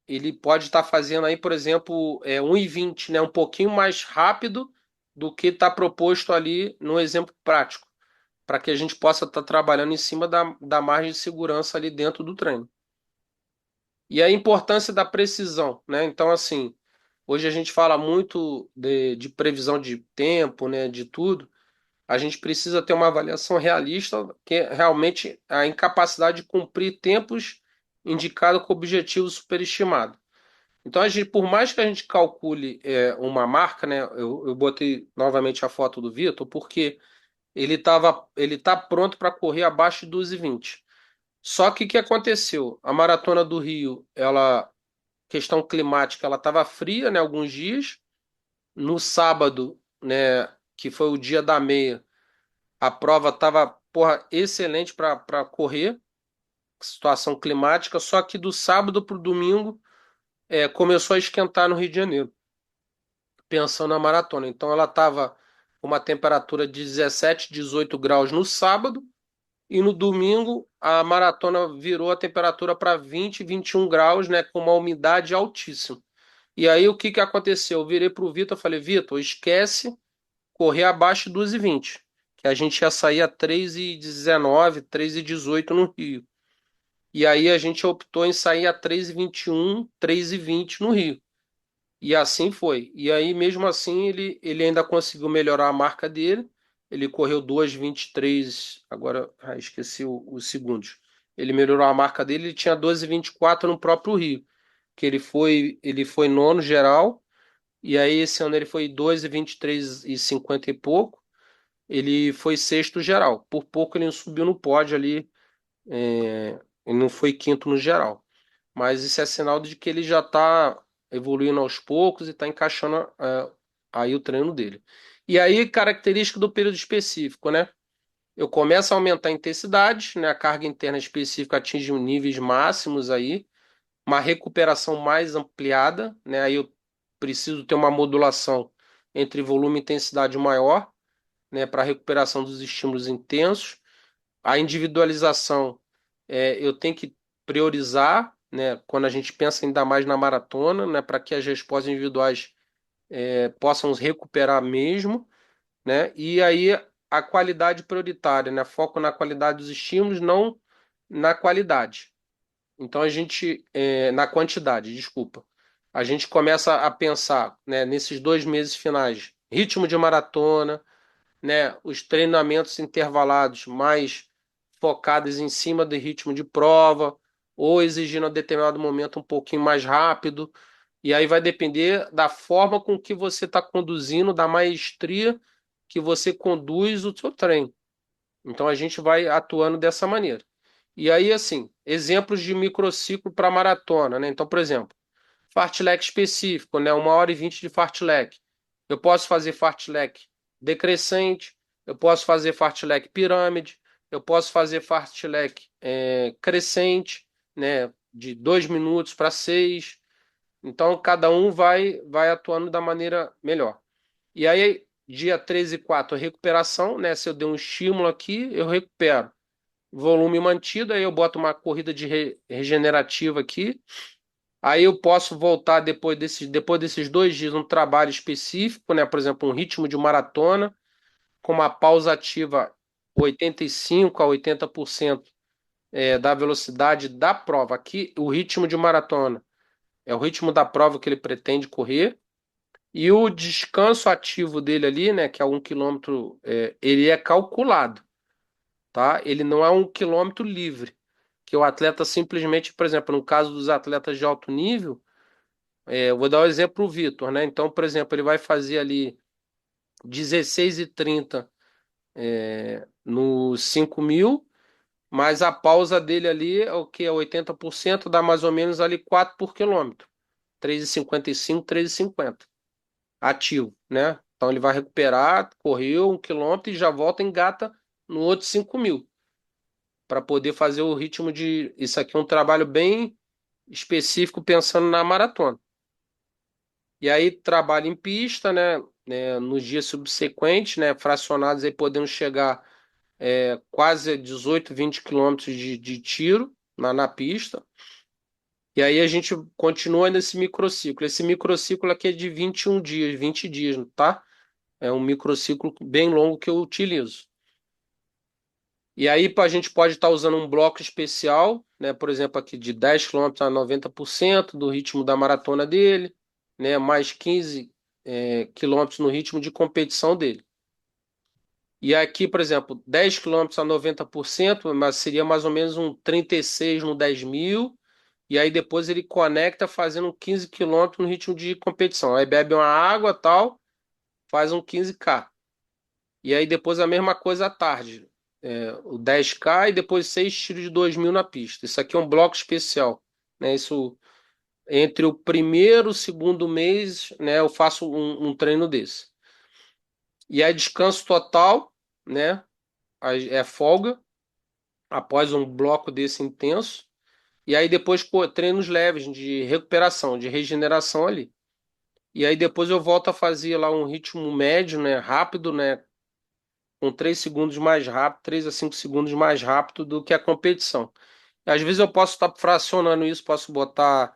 ele pode estar fazendo aí, por exemplo, 1,20, né? Um pouquinho mais rápido do que está proposto ali no exemplo prático, para que a gente possa estar trabalhando em cima da margem de segurança ali dentro do treino. E a importância da precisão, né? Então, assim, hoje a gente fala muito de previsão de tempo, né? De tudo. A gente precisa ter uma avaliação realista, que é realmente a incapacidade de cumprir tempos indicados com objetivo superestimado. Então, por mais que a gente calcule uma marca, né? Eu botei novamente a foto do Vitor, porque ele tá pronto para correr abaixo de 2,20. Só que o que aconteceu? A maratona do Rio, questão climática, ela estava fria, né, alguns dias. No sábado, né, que foi o dia da meia, a prova estava, porra, excelente para correr, situação climática, só que do sábado para o domingo começou a esquentar no Rio de Janeiro, pensando na maratona. Então ela estava com uma temperatura de 17, 18 graus no sábado. E no domingo, a maratona virou a temperatura para 20, 21 graus, né, com uma umidade altíssima. E aí, o que que aconteceu? Eu virei para o Vitor e falei: Vitor, esquece correr abaixo de 2,20, que a gente ia sair a 3,19, 3,18 no Rio. E aí, a gente optou em sair a 3,21, 3,20 no Rio. E assim foi. E aí, mesmo assim, ele ainda conseguiu melhorar a marca dele. Ele correu 2,23. Agora, esqueci os segundos. Ele melhorou a marca dele, ele tinha 12,24 no próprio Rio, que ele foi nono geral, e aí esse ano ele foi 2,23,50 e pouco, ele foi sexto geral. Por pouco ele não subiu no pódio ali, ele não foi quinto no geral. Mas isso é sinal de que ele já está evoluindo aos poucos e está encaixando aí o treino dele. E aí, característica do período específico, né? Eu começo a aumentar a intensidade, né? A carga interna específica atinge níveis máximos aí, uma recuperação mais ampliada, né? Aí eu preciso ter uma modulação entre volume e intensidade maior, né? Para recuperação dos estímulos intensos. A individualização, eu tenho que priorizar, né? Quando a gente pensa ainda mais na maratona, né? Para que as respostas individuais possam recuperar mesmo, né? E aí a qualidade prioritária, né? Foco na qualidade dos estímulos, não na qualidade. Então a gente, na quantidade, desculpa. A gente começa a pensar, né, nesses 2 meses finais, ritmo de maratona, né, os treinamentos intervalados mais focados em cima do ritmo de prova, ou exigindo a determinado momento um pouquinho mais rápido. E aí vai depender da forma com que você está conduzindo, da maestria que você conduz o seu treino. Então a gente vai atuando dessa maneira. E aí, assim, exemplos de microciclo para maratona, né? Então, por exemplo, fartlek específico, né? 1h20 de fartlek. Eu posso fazer fartlek decrescente, eu posso fazer fartlek pirâmide, eu posso fazer fartlek crescente, né? De 2 minutos para 6. Então, cada um vai atuando da maneira melhor. E aí, dia 13 e 4, recuperação, né? Se eu der um estímulo aqui, eu recupero. Volume mantido, aí eu boto uma corrida de regenerativa aqui. Aí eu posso voltar depois desses 2 dias um trabalho específico, né? Por exemplo, um ritmo de maratona, com uma pausa ativa 85 a 80% da velocidade da prova. Aqui, o ritmo de maratona é o ritmo da prova que ele pretende correr. E o descanso ativo dele ali, né, que é 1 quilômetro, ele é calculado, tá? Ele não é 1 quilômetro livre, que o atleta simplesmente, por exemplo, no caso dos atletas de alto nível, eu vou dar um exemplo para o Vitor, né? Então, por exemplo, ele vai fazer ali 16:30 nos 5.000, mas a pausa dele ali é o que? É 80%, dá mais ou menos ali 4 por quilômetro. 3,55, 3,50 ativo, né? Então ele vai recuperar, correu 1 quilômetro e já volta e engata no outro 5.000 para poder fazer o ritmo de. Isso aqui é um trabalho bem específico pensando na maratona. E aí trabalho em pista, né, nos dias subsequentes, né, fracionados aí podemos chegar quase a 18, 20 quilômetros de tiro na pista. E aí a gente continua nesse microciclo. Esse microciclo aqui é de 21 dias, 20 dias, tá? É um microciclo bem longo que eu utilizo. E aí a gente pode estar usando um bloco especial, né? Por exemplo, aqui de 10 quilômetros a 90% do ritmo da maratona dele, né? Mais 15 quilômetros no ritmo de competição dele. E aqui, por exemplo, 10 quilômetros a 90%, mas seria mais ou menos um 36 no 10.000. E aí depois ele conecta fazendo 15 quilômetros no ritmo de competição. Aí bebe uma água tal, faz um 15K. E aí depois a mesma coisa à tarde. O 10K e depois 6 tiros de 2.000 na pista. Isso aqui é um bloco especial, né? Isso entre o primeiro e o segundo mês, né? Eu faço um treino desse. E aí descanso total, né? Aí é folga após um bloco desse intenso. E aí depois treinos leves de recuperação, de regeneração ali. E aí depois eu volto a fazer lá um ritmo médio, né? Rápido, né? Com 3 segundos mais rápido, 3 a 5 segundos mais rápido do que a competição. Às vezes eu posso estar fracionando isso, posso botar,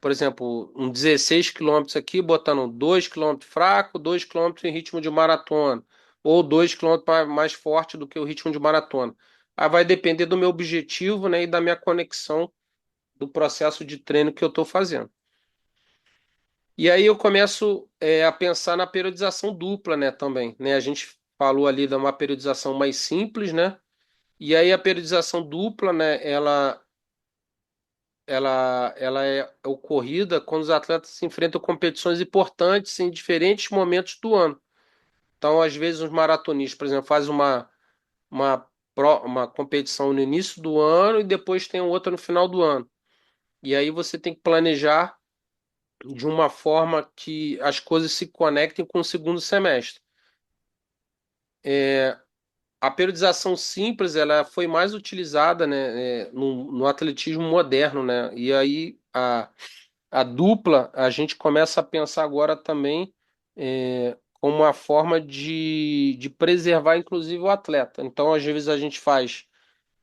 por exemplo, um 16 quilômetros aqui, botando 2 quilômetros fraco, 2 quilômetros em ritmo de maratona, ou 2 quilômetros mais forte do que o ritmo de maratona. Aí vai depender do meu objetivo, né, e da minha conexão do processo de treino que eu estou fazendo. E aí eu começo a pensar na periodização dupla, né, também, né? A gente falou ali de uma periodização mais simples, né? E aí a periodização dupla, né, ela é ocorrida quando os atletas enfrentam competições importantes em diferentes momentos do ano. Então, às vezes, os maratonistas, por exemplo, fazem uma competição no início do ano e depois tem outra no final do ano. E aí você tem que planejar de uma forma que as coisas se conectem com o segundo semestre. A periodização simples, ela foi mais utilizada, né, no atletismo moderno, né? E aí a dupla, a gente começa a pensar agora também como uma forma de preservar, inclusive, o atleta. Então, às vezes, a gente faz,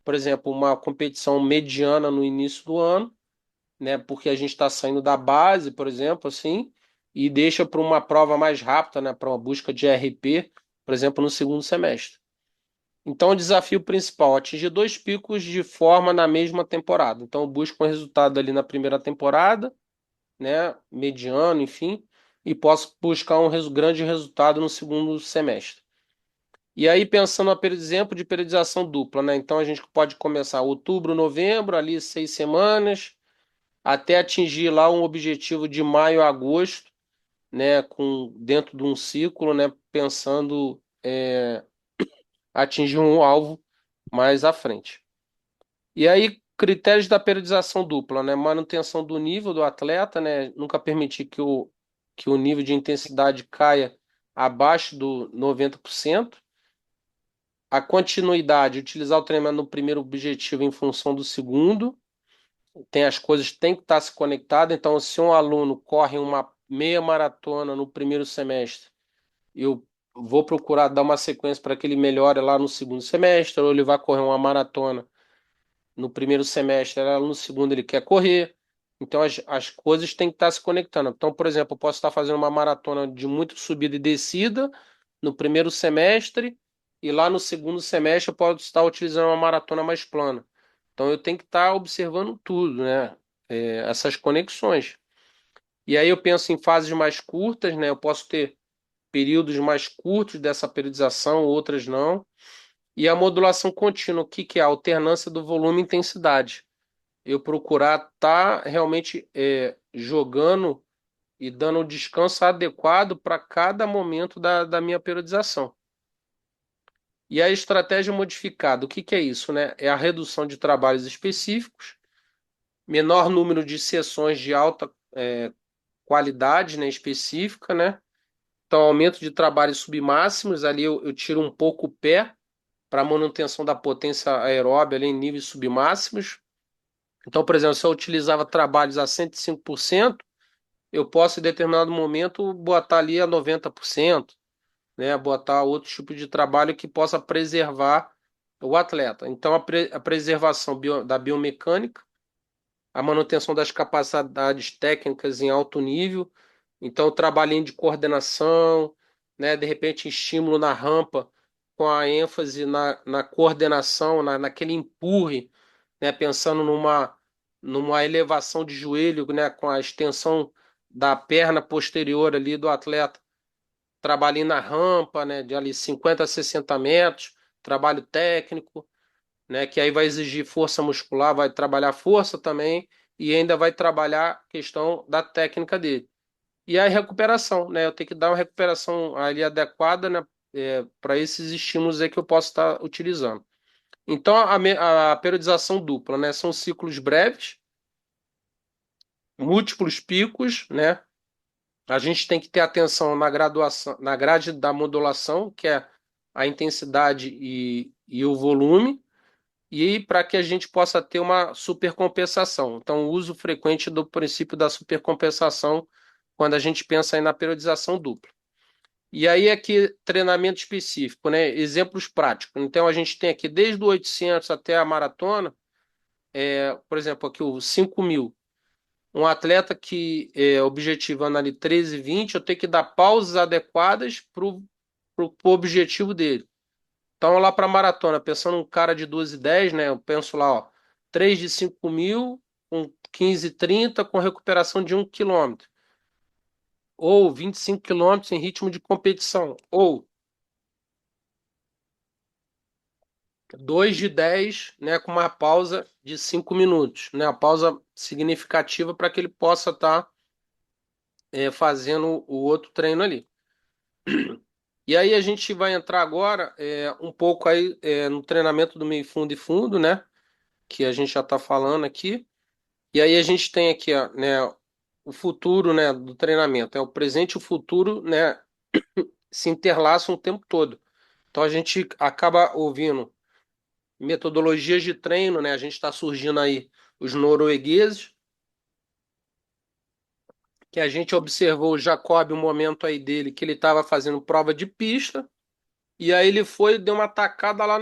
por exemplo, uma competição mediana no início do ano, né? Porque a gente está saindo da base, por exemplo, assim, e deixa para uma prova mais rápida, né? Para uma busca de RP, por exemplo, no segundo semestre. Então, o desafio principal, atingir dois picos de forma na mesma temporada. Então, eu busco um resultado ali na primeira temporada, né, mediano, enfim, e posso buscar um grande resultado no segundo semestre. E aí, pensando, por exemplo, de periodização dupla, né? Então, a gente pode começar outubro, novembro, ali 6 semanas, até atingir lá um objetivo de maio a agosto, né, com, dentro de um ciclo, né, pensando atingir um alvo mais à frente. E aí, critérios da periodização dupla, né? Manutenção do nível do atleta, né? Nunca permitir que o nível de intensidade caia abaixo do 90%. A continuidade, utilizar o treinamento no primeiro objetivo em função do segundo. Tem as coisas têm que estar se conectadas. Então, se um aluno corre uma meia maratona no primeiro semestre, eu vou procurar dar uma sequência para que ele melhore lá no segundo semestre, ou ele vai correr uma maratona no primeiro semestre, no segundo ele quer correr. Então as coisas têm que estar se conectando. Então, por exemplo, eu posso estar fazendo uma maratona de muito subida e descida no primeiro semestre, e lá no segundo semestre eu posso estar utilizando uma maratona mais plana. Então eu tenho que estar observando tudo, né? Essas conexões. E aí eu penso em fases mais curtas, né? Eu posso ter períodos mais curtos dessa periodização, outras não. E a modulação contínua, o que que é? A alternância do volume e intensidade. Eu procurar estar realmente jogando e dando o descanso adequado para cada momento da minha periodização. E a estratégia modificada, o que que é isso, né? É a redução de trabalhos específicos, menor número de sessões de alta qualidade, né, específica, né? Então, aumento de trabalhos submáximos, ali eu tiro um pouco o pé para manutenção da potência aeróbica ali em níveis submáximos. Então, por exemplo, se eu utilizava trabalhos a 105%, eu posso, em determinado momento, botar ali a 90%, né? Botar outro tipo de trabalho que possa preservar o atleta. Então, a preservação da biomecânica, a manutenção das capacidades técnicas em alto nível, então, trabalhinho de coordenação, né? De repente, estímulo na rampa, com a ênfase na coordenação, naquele empurre, né? Pensando numa elevação de joelho, né? Com a extensão da perna posterior ali do atleta. Trabalhinho na rampa, né? De ali 50 a 60 metros, trabalho técnico, né? Que aí vai exigir força muscular, vai trabalhar força também e ainda vai trabalhar a questão da técnica dele. E a recuperação, né? Eu tenho que dar uma recuperação ali adequada, né? Para esses estímulos aí que eu posso estar utilizando. Então, a periodização dupla, né? São ciclos breves, múltiplos picos, né? A gente tem que ter atenção na graduação, na grade da modulação, que é a intensidade e o volume, e para que a gente possa ter uma supercompensação. Então, o uso frequente do princípio da supercompensação quando a gente pensa aí na periodização dupla. E aí aqui treinamento específico, né? Exemplos práticos. Então a gente tem aqui desde o 800 até a maratona, por exemplo, aqui o 5.000. Um atleta que objetivando ali 13, 20, eu tenho que dar pausas adequadas para o objetivo dele. Então lá para a maratona, pensando um cara de 12 10, né? Eu penso lá, ó, 3 de 5.000 com 15 30 com recuperação de 1 quilômetro. Ou 25 quilômetros em ritmo de competição. Ou 2 de 10, né, com uma pausa de 5 minutos, né, a pausa significativa para que ele possa estar fazendo o outro treino ali. E aí a gente vai entrar agora um pouco aí no treinamento do meio fundo e fundo, né, que a gente já está falando aqui. E aí a gente tem aqui, ó, né, o futuro, né, do treinamento. É o presente e o futuro, né, se interlaçam o tempo todo. Então a gente acaba ouvindo metodologias de treino, né? A gente está surgindo aí os noruegueses, que a gente observou o Jacob, um momento aí dele que ele estava fazendo prova de pista, e aí ele foi e deu uma tacada lá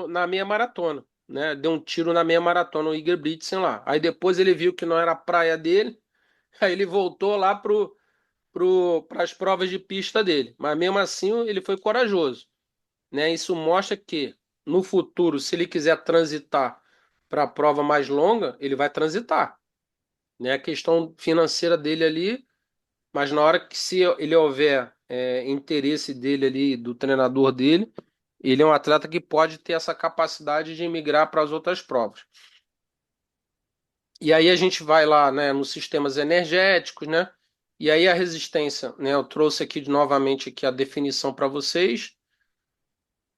na meia maratona, né? Deu um tiro na meia maratona, o Ingebrigtsen lá. Aí depois ele viu que não era a praia dele, aí ele voltou lá para as provas de pista dele. Mas mesmo assim ele foi corajoso, né? Isso mostra que no futuro, se ele quiser transitar para a prova mais longa, ele vai transitar, né? A questão financeira dele ali, mas na hora que se ele houver interesse dele ali, do treinador dele, ele é um atleta que pode ter essa capacidade de migrar para as outras provas. E aí a gente vai lá, né, nos sistemas energéticos, né? E aí a resistência, né? Eu trouxe aqui novamente aqui a definição para vocês,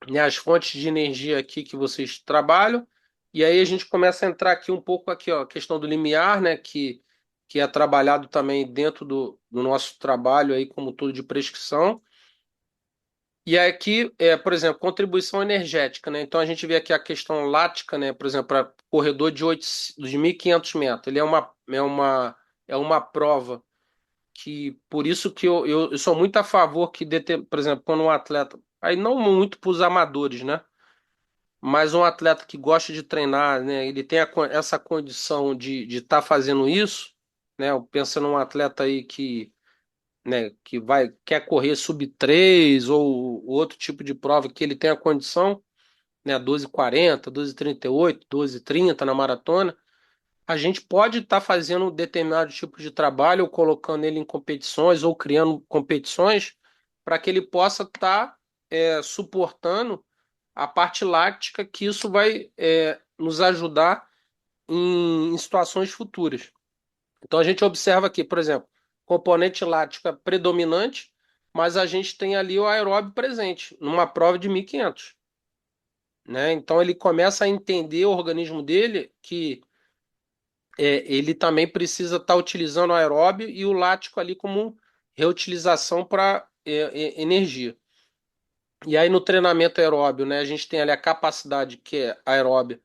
né, as fontes de energia aqui que vocês trabalham. E aí a gente começa a entrar aqui um pouco aqui, ó, a questão do limiar, né, que é trabalhado também dentro do nosso trabalho aí como tudo de prescrição. E aqui, por exemplo, contribuição energética, né? Então a gente vê aqui a questão lática, né? Por exemplo, para corredor de 1.500 metros. Ele é uma prova que, por isso que eu sou muito a favor que, por exemplo, quando um atleta, aí não muito para os amadores, né? Mas um atleta que gosta de treinar, né, ele tem essa condição de estar fazendo isso, né? Pensando num atleta aí que, né, que quer correr sub 3 ou outro tipo de prova que ele tem a condição, né, 12:40, 12:38, 12:30 na maratona, a gente pode estar fazendo um determinado tipo de trabalho ou colocando ele em competições ou criando competições para que ele possa estar suportando a parte láctica, que isso vai nos ajudar em situações futuras. Então a gente observa aqui, por exemplo, componente lático é predominante, mas a gente tem ali o aeróbio presente numa prova de 1.500, né? Então ele começa a entender o organismo dele que ele também precisa estar utilizando o aeróbio e o lático ali como reutilização para energia. E aí no treinamento aeróbio, né, a gente tem ali a capacidade que é aeróbia,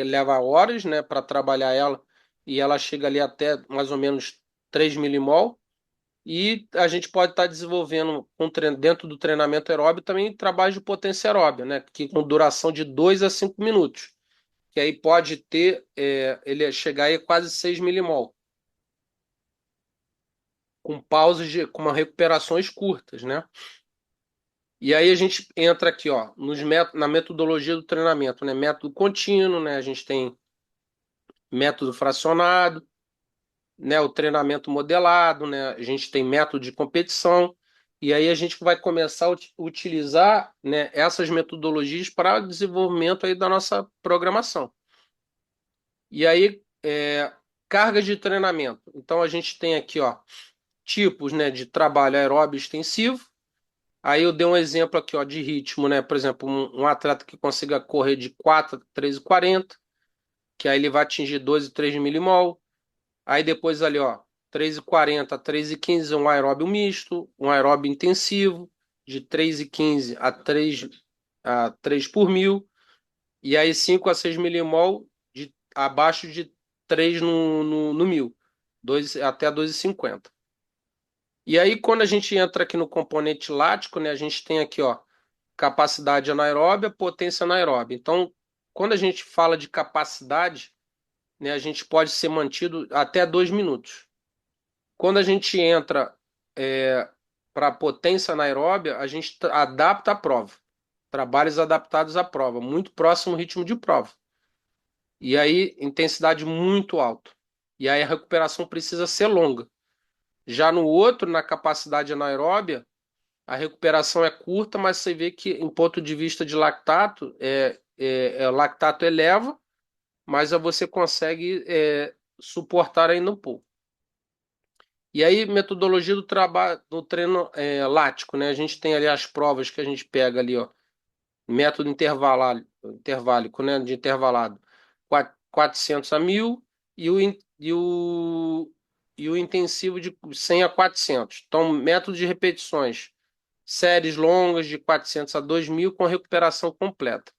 leva horas, né, para trabalhar ela, e ela chega ali até mais ou menos 3 milimol. E a gente pode estar desenvolvendo dentro do treinamento aeróbio também trabalho de potência aeróbia, né, que com duração de 2 a 5 minutos, que aí pode ter ele chegar aí a quase 6 milimol, com pausas com uma recuperações curtas, né? E aí a gente entra aqui, ó, na metodologia do treinamento, né? Método contínuo, né? A gente tem método fracionado, né? O treinamento modelado, né? A gente tem método de competição. E aí a gente vai começar a utilizar, né, essas metodologias para o desenvolvimento aí da nossa programação. E aí, cargas de treinamento. Então a gente tem aqui, ó, tipos, né, de trabalho aeróbio extensivo. Aí eu dei um exemplo aqui, ó, de ritmo, né? Por exemplo, um atleta que consiga correr de 4 a 3:40, que aí ele vai atingir 12,3 milimol. Aí depois ali, ó, 3:40 a 3:15 um aeróbio misto, um aeróbio intensivo, de 3:15 a 3 por mil. E aí 5 a 6 milimol abaixo de 3 no mil, até 2,50. E aí, quando a gente entra aqui no componente lático, né, a gente tem aqui, ó, capacidade anaeróbia, potência anaeróbia. Então, quando a gente fala de capacidade, né, a gente pode ser mantido até 2 minutos. Quando a gente entra para potência anaeróbia, a gente adapta a prova. Trabalhos adaptados à prova, muito próximo ao ritmo de prova. E aí, intensidade muito alta. E aí, a recuperação precisa ser longa. Já no outro, na capacidade anaeróbia, a recuperação é curta, mas você vê que, em ponto de vista de lactato, lactato eleva, mas você consegue suportar ainda um pouco. E aí, metodologia do trabalho do treino lático, né? A gente tem ali as provas que a gente pega ali, ó, método interválico, né? De intervalado, 400 a 1000 e o intensivo de 100 a 400. Então, método de repetições, séries longas de 400 a 2000 com recuperação completa.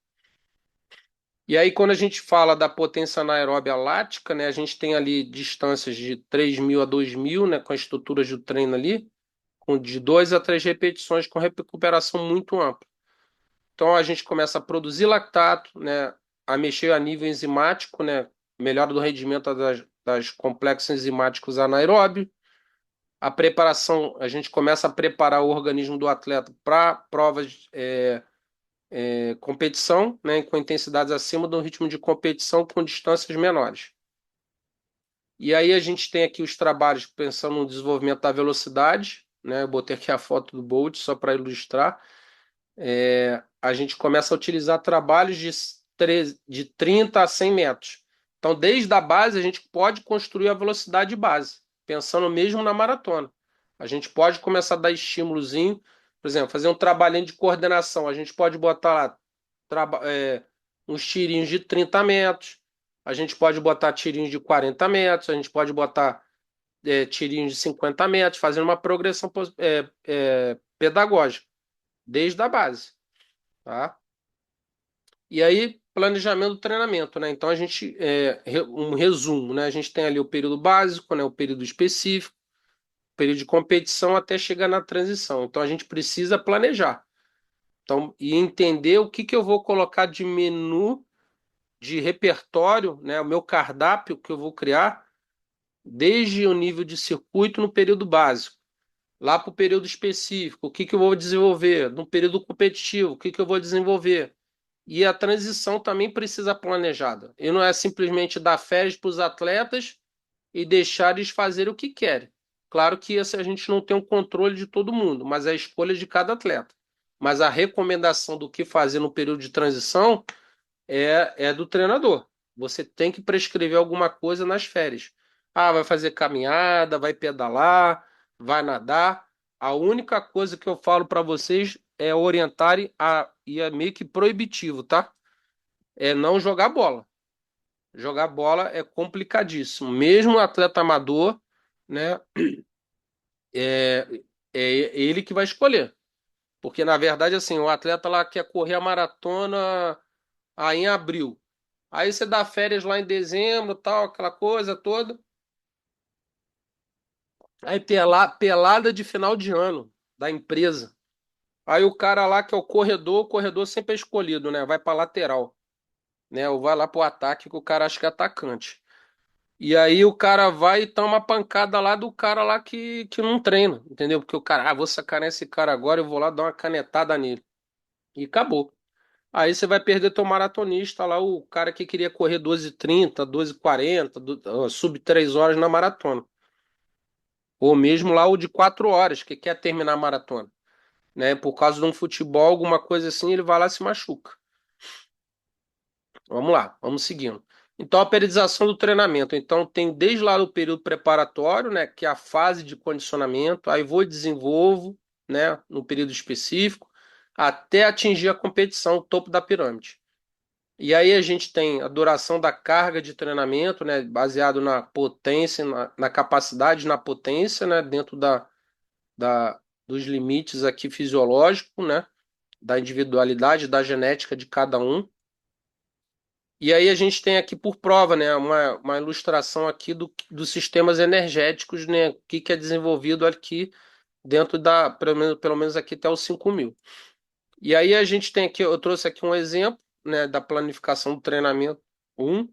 E aí, quando a gente fala da potência anaeróbia lática, né, a gente tem ali distâncias de 3.000 a 2.000, né, com as estruturas do treino ali, com de 2 a 3 repetições com recuperação muito ampla. Então, a gente começa a produzir lactato, né, a mexer a nível enzimático, né, melhora do rendimento das complexos enzimáticos anaeróbios. A preparação, a gente começa a preparar o organismo do atleta para provas competição, né, com intensidades acima do ritmo de competição com distâncias menores. E aí a gente tem aqui os trabalhos pensando no desenvolvimento da velocidade, né? Eu botei aqui a foto do Bolt só para ilustrar. A gente começa a utilizar trabalhos de 30 a 100 metros. Então, desde a base, a gente pode construir a velocidade base, pensando mesmo na maratona. A gente pode começar a dar estímulozinho, por exemplo, fazer um trabalhinho de coordenação. A gente pode botar lá uns tirinhos de 30 metros, a gente pode botar tirinhos de 40 metros, a gente pode botar tirinhos de 50 metros, fazendo uma progressão pedagógica, desde a base. Tá? E aí, planejamento do treinamento, né? Então, um resumo, né? A gente tem ali o período básico, né? O período específico, o período de competição até chegar na transição. Então, a gente precisa planejar. Então, e entender o que que eu vou colocar de menu, de repertório, né? O meu cardápio que eu vou criar, desde o nível de circuito no período básico, lá para o período específico, o que que eu vou desenvolver, no período competitivo, o que que eu vou desenvolver. E a transição também precisa planejada. E não é simplesmente dar férias para os atletas e deixar eles fazerem o que querem. Claro que a gente não tem um controle de todo mundo, mas é a escolha de cada atleta. Mas a recomendação do que fazer no período de transição é do treinador. Você tem que prescrever alguma coisa nas férias. Ah, vai fazer caminhada, vai pedalar, vai nadar. A única coisa que eu falo para vocês é orientarem e é meio que proibitivo, tá? É não jogar bola. Jogar bola é complicadíssimo. Mesmo o atleta amador, né? É, é ele que vai escolher. Porque, na verdade, assim, o atleta lá quer correr a maratona aí em abril. Aí você dá férias lá em dezembro, tal, aquela coisa toda. Aí pelada de final de ano da empresa. Aí o cara lá que é o corredor sempre é escolhido, né? Vai pra lateral, né? Ou vai lá pro ataque que o cara acha que é atacante. E aí o cara vai e toma uma pancada lá do cara lá que não treina, entendeu? Porque o cara, vou sacanear esse cara agora, eu vou lá dar uma canetada nele. E acabou. Aí você vai perder teu maratonista lá, o cara que queria correr 12:30, 12:40, sub 3 horas na maratona. Ou mesmo lá o de 4 horas, que quer terminar a maratona. Né? Por causa de um futebol, alguma coisa assim, ele vai lá e se machuca. Vamos lá, vamos seguindo. Então, a periodização do treinamento. Então, tem desde lá o período preparatório, né, que é a fase de condicionamento, aí vou e desenvolvo, né, no período específico, até atingir a competição, o topo da pirâmide. E aí a gente tem a duração da carga de treinamento, né, baseado na potência, na capacidade, na potência, né, dentro da, dos limites aqui fisiológicos, né, da individualidade, da genética de cada um. E aí a gente tem aqui por prova, né, uma ilustração aqui dos sistemas energéticos, né, que é desenvolvido aqui dentro pelo menos aqui até os 5.000. E aí a gente tem aqui, eu trouxe aqui um exemplo, né, da planificação do treinamento um,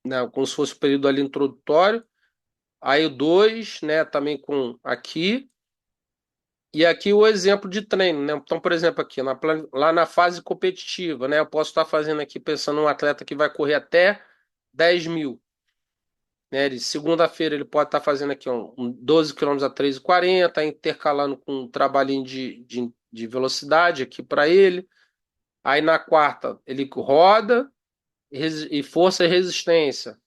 né, como se fosse o período ali introdutório, aí o 2, né, também com aqui, e aqui o exemplo de treino, né? Então, por exemplo, aqui lá na fase competitiva, né? Eu posso estar fazendo aqui pensando um atleta que vai correr até 10.000, né? De segunda-feira ele pode estar fazendo aqui um 12 quilômetros a 3:40, intercalando com um trabalhinho de velocidade aqui para ele. Aí na quarta ele roda e força e resistência.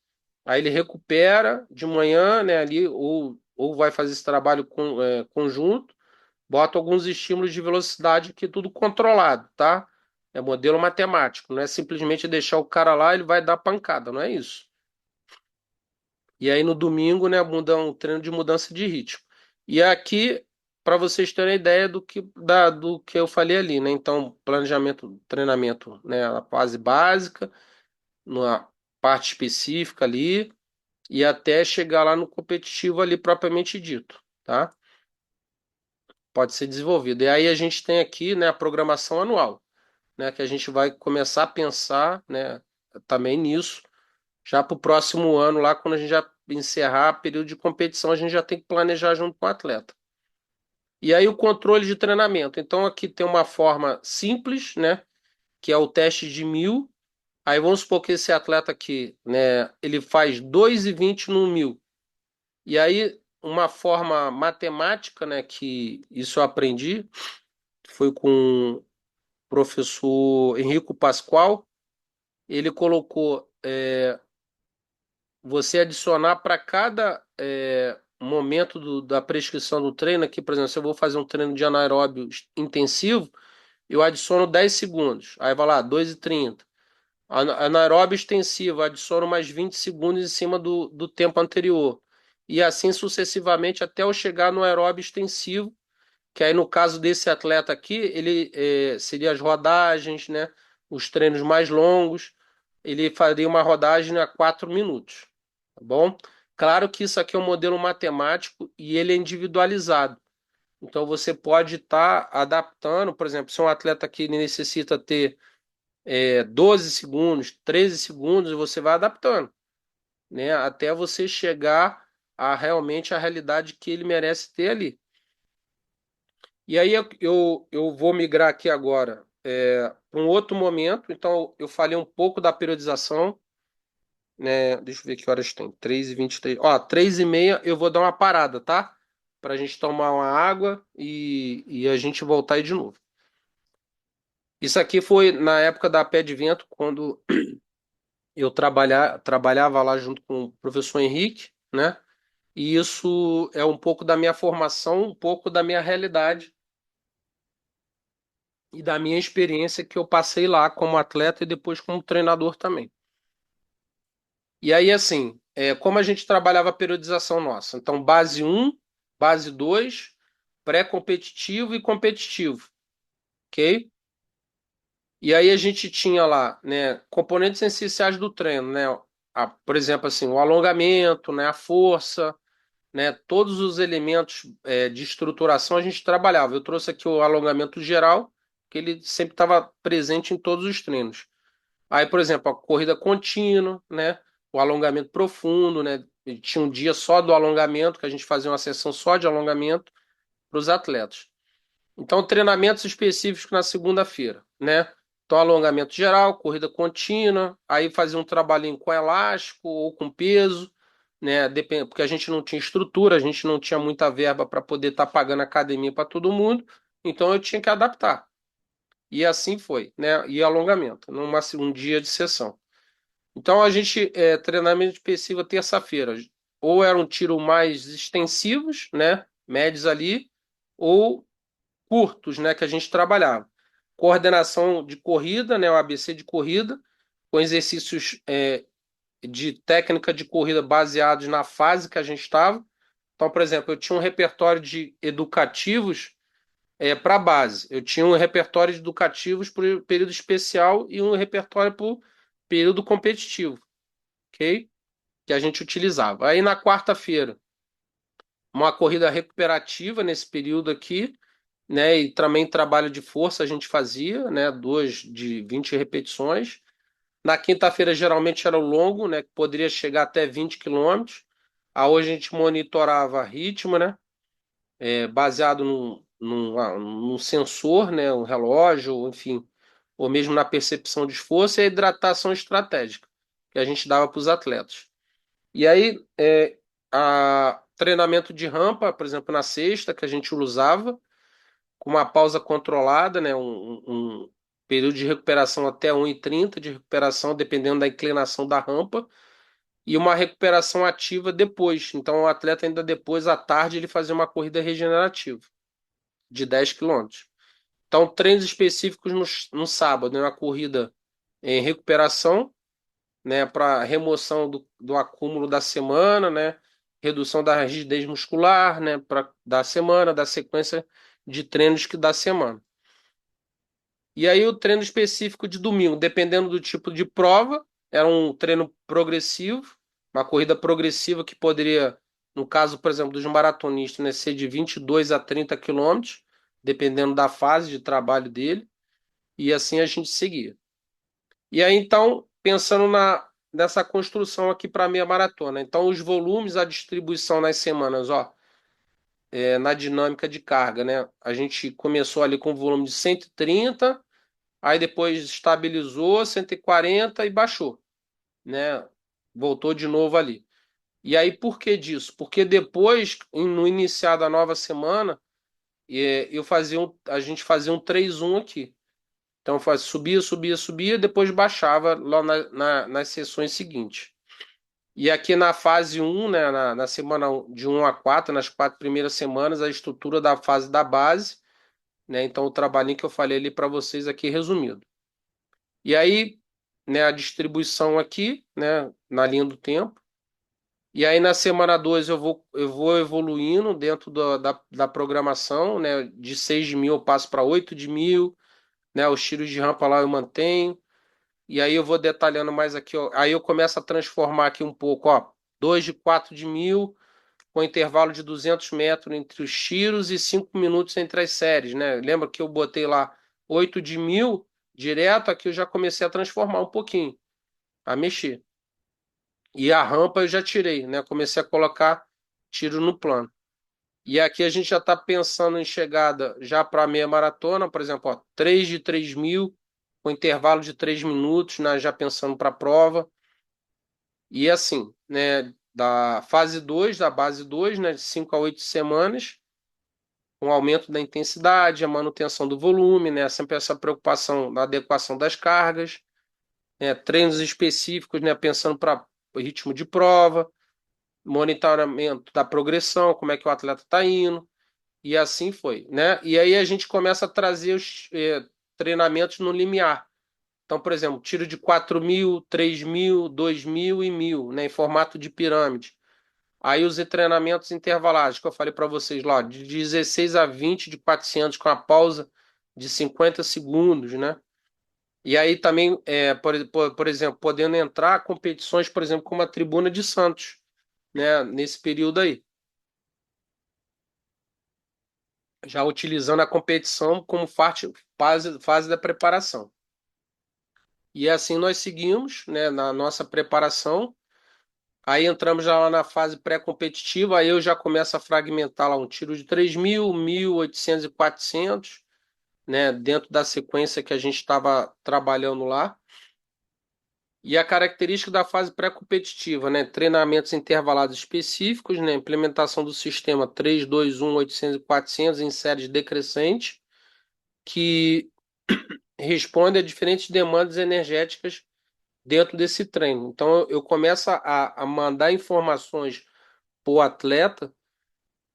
Aí ele recupera de manhã, né, ali, ou vai fazer esse trabalho conjunto, bota alguns estímulos de velocidade que é tudo controlado, tá? É modelo matemático, não é simplesmente deixar o cara lá, ele vai dar pancada, não é isso. E aí no domingo, né, muda um treino de mudança de ritmo. E aqui, para vocês terem ideia do que eu falei ali, né? Então, planejamento, treinamento, né, a fase básica, numa parte específica ali, e até chegar lá no competitivo ali propriamente dito, tá? Pode ser desenvolvido. E aí a gente tem aqui, né, a programação anual, né, que a gente vai começar a pensar, né, também nisso, já para o próximo ano, lá quando a gente já encerrar o período de competição, a gente já tem que planejar junto com o atleta. E aí o controle de treinamento. Então aqui tem uma forma simples, né, que é o teste de 1.000. Aí vamos supor que esse atleta aqui, né, ele faz 2,20 no 1.000. E aí uma forma matemática, né, que isso eu aprendi, foi com o professor Henrico Pascoal. Ele colocou você adicionar para cada momento da prescrição do treino, aqui, por exemplo, se eu vou fazer um treino de anaeróbio intensivo, eu adiciono 10 segundos. Aí vai lá, 2,30. Anaeróbio extensivo, adiciono mais 20 segundos em cima do tempo anterior. E assim sucessivamente até eu chegar no aeróbio extensivo, que aí no caso desse atleta aqui, ele seria as rodagens, né? Os treinos mais longos. Ele faria uma rodagem a 4 minutos, tá bom? Claro que isso aqui é um modelo matemático e ele é individualizado. Então você pode estar adaptando, por exemplo, se um atleta que necessita ter 12 segundos, 13 segundos, você vai adaptando, né? Até você chegar a realmente a realidade que ele merece ter ali. E aí eu vou migrar aqui agora para um outro momento. Então eu falei um pouco da periodização, né? Deixa eu ver que horas tem. 3h23. Ó, 3h30 eu vou dar uma parada, tá? Para a gente tomar uma água e a gente voltar aí de novo. Isso aqui foi na época da Pé de Vento, quando eu trabalhava lá junto com o professor Henrique, né? E isso é um pouco da minha formação, um pouco da minha realidade e da minha experiência que eu passei lá como atleta e depois como treinador também. E aí, assim, como a gente trabalhava a periodização nossa? Então, base um, base 2, pré-competitivo e competitivo, ok? E aí a gente tinha lá, né, componentes essenciais do treino, né? Por exemplo, assim, o alongamento, né, a força, né, todos os elementos de estruturação a gente trabalhava. Eu trouxe aqui o alongamento geral, que ele sempre estava presente em todos os treinos. Aí, por exemplo, a corrida contínua, né, o alongamento profundo, né, e tinha um dia só do alongamento, que a gente fazia uma sessão só de alongamento para os atletas. Então, treinamentos específicos na segunda-feira, né? Então, alongamento geral, corrida contínua, aí fazia um trabalhinho com elástico ou com peso, né? Porque a gente não tinha estrutura, a gente não tinha muita verba para poder estar pagando academia para todo mundo, então eu tinha que adaptar. E assim foi, né? E alongamento, um dia de sessão. Então, a gente, treinamento específico terça-feira, ou eram tiros mais extensivos, né? Médios ali, ou curtos, né, que a gente trabalhava. Coordenação de corrida, né, o ABC de corrida, com exercícios de técnica de corrida baseados na fase que a gente estava. Então, por exemplo, eu tinha um repertório de educativos para base. Eu tinha um repertório de educativos para o período especial e um repertório para o período competitivo, ok? Que a gente utilizava. Aí na quarta-feira, uma corrida recuperativa nesse período aqui, né? E também trabalho de força a gente fazia, né? Duas de 20 repetições. Na quinta-feira, geralmente era o longo, né? Que poderia chegar até 20 quilômetros. Aí hoje a gente monitorava ritmo, né? Baseado num sensor, né? Um relógio, enfim, ou mesmo na percepção de esforço e a hidratação estratégica que a gente dava para os atletas. E aí, treinamento de rampa, por exemplo, na sexta, que a gente usava com uma pausa controlada, né? Um período de recuperação até 1,30 de recuperação, dependendo da inclinação da rampa, e uma recuperação ativa depois. Então, o atleta ainda depois, à tarde, ele fazia uma corrida regenerativa de 10 quilômetros. Então, treinos específicos no sábado, né? Uma corrida em recuperação, né? Para remoção do acúmulo da semana, né? Redução da rigidez muscular, né? Da semana, da sequência de treinos que dá semana. E aí o treino específico de domingo, dependendo do tipo de prova, era um treino progressivo, uma corrida progressiva que poderia, no caso, por exemplo, dos maratonistas, né, ser de 22 a 30 quilômetros, dependendo da fase de trabalho dele, e assim a gente seguia. E aí, então, pensando nessa construção aqui para a meia maratona. Então, os volumes, a distribuição nas semanas, ó, na dinâmica de carga, né? A gente começou ali com um volume de 130. Aí depois estabilizou 140 e baixou, né? Voltou de novo ali. E aí por que disso? Porque depois, no iniciar da nova semana, a gente fazia um 3-1 aqui. Então subia, subia, subia, depois baixava lá nas sessões seguintes. E aqui na fase um, né, na semana de 1 a 4, nas 4 primeiras semanas, a estrutura da fase da base, né? Então o trabalhinho que eu falei ali para vocês aqui resumido. E aí, né, a distribuição aqui, né, na linha do tempo. E aí na semana 2 eu vou evoluindo dentro da programação, né, de 6 de 1.000 eu passo para 8 de 1.000, né, os tiros de rampa lá eu mantenho. E aí eu vou detalhando mais aqui, ó. Aí eu começo a transformar aqui um pouco, ó, 2 de 4 de 1.000 com intervalo de 200 metros entre os tiros e 5 minutos entre as séries, né? Lembra que eu botei lá 8 de 1.000 direto? Aqui eu já comecei a transformar um pouquinho, a mexer. E a rampa eu já tirei, né? Comecei a colocar tiro no plano. E aqui a gente já está pensando em chegada já para a meia maratona, por exemplo, ó, 3 de 3.000 com intervalo de 3 minutos, né? Já pensando para a prova. E assim, né? Da fase 2 da base 2, né? De 5 a 8 semanas, com aumento da intensidade, a manutenção do volume, né? Sempre essa preocupação na adequação das cargas, né? Treinos específicos, né? Pensando para o ritmo de prova, monitoramento da progressão, como é que o atleta está indo, e assim foi, né? E aí a gente começa a trazer os treinamentos no limiar. Então, por exemplo, tiro de 4.000, 3.000, 2.000 e 1.000, né? Em formato de pirâmide. Aí os treinamentos intervalados, que eu falei para vocês lá, de 16 a 20 de 400 com a pausa de 50 segundos, né? E aí também, por exemplo, podendo entrar competições, por exemplo, como a Tribuna de Santos, né? Nesse período aí. Já utilizando a competição como fase da preparação. E assim nós seguimos, né, na nossa preparação. Aí entramos já lá na fase pré-competitiva, aí eu já começo a fragmentar lá um tiro de 3.000, 1.800 e 400, né, dentro da sequência que a gente estava trabalhando lá. E a característica da fase pré-competitiva, né, treinamentos intervalados específicos, né, implementação do sistema 3, 2, 1, 800 e 400 em séries decrescentes, que responde a diferentes demandas energéticas dentro desse treino. Então eu começo a mandar informações para o atleta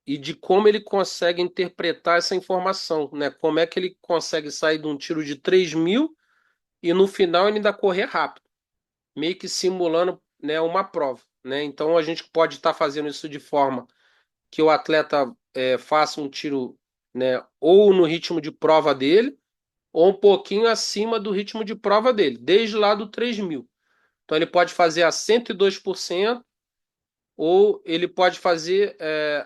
e de como ele consegue interpretar essa informação, né? Como é que ele consegue sair de um tiro de 3.000 e no final ele ainda correr rápido, meio que simulando, né, uma prova, né? Então a gente pode estar fazendo isso de forma que o atleta faça um tiro, né, ou no ritmo de prova dele, ou um pouquinho acima do ritmo de prova dele, desde lá do 3.000. Então ele pode fazer a 102%, ou ele pode fazer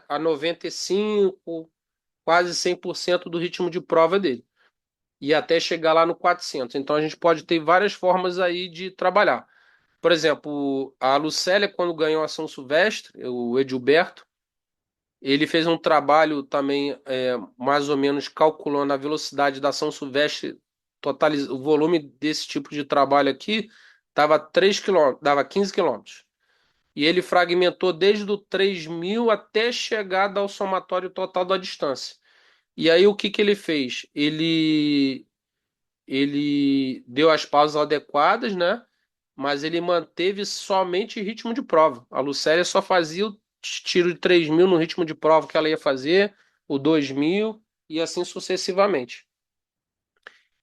a 95%, quase 100% do ritmo de prova dele. E até chegar lá no 400. Então a gente pode ter várias formas aí de trabalhar. Por exemplo, a Lucélia, quando ganhou a São Silvestre, o Edilberto, ele fez um trabalho também mais ou menos calculando a velocidade da São Silvestre, o volume desse tipo de trabalho aqui dava 3 km, dava 15 quilômetros. E ele fragmentou desde o 3.000 até chegar ao somatório total da distância. E aí o que que ele fez? ele deu as pausas adequadas, né? Mas ele manteve somente ritmo de prova. A Lucélia só fazia o tiro de 3.000 no ritmo de prova que ela ia fazer, o 2.000 e assim sucessivamente.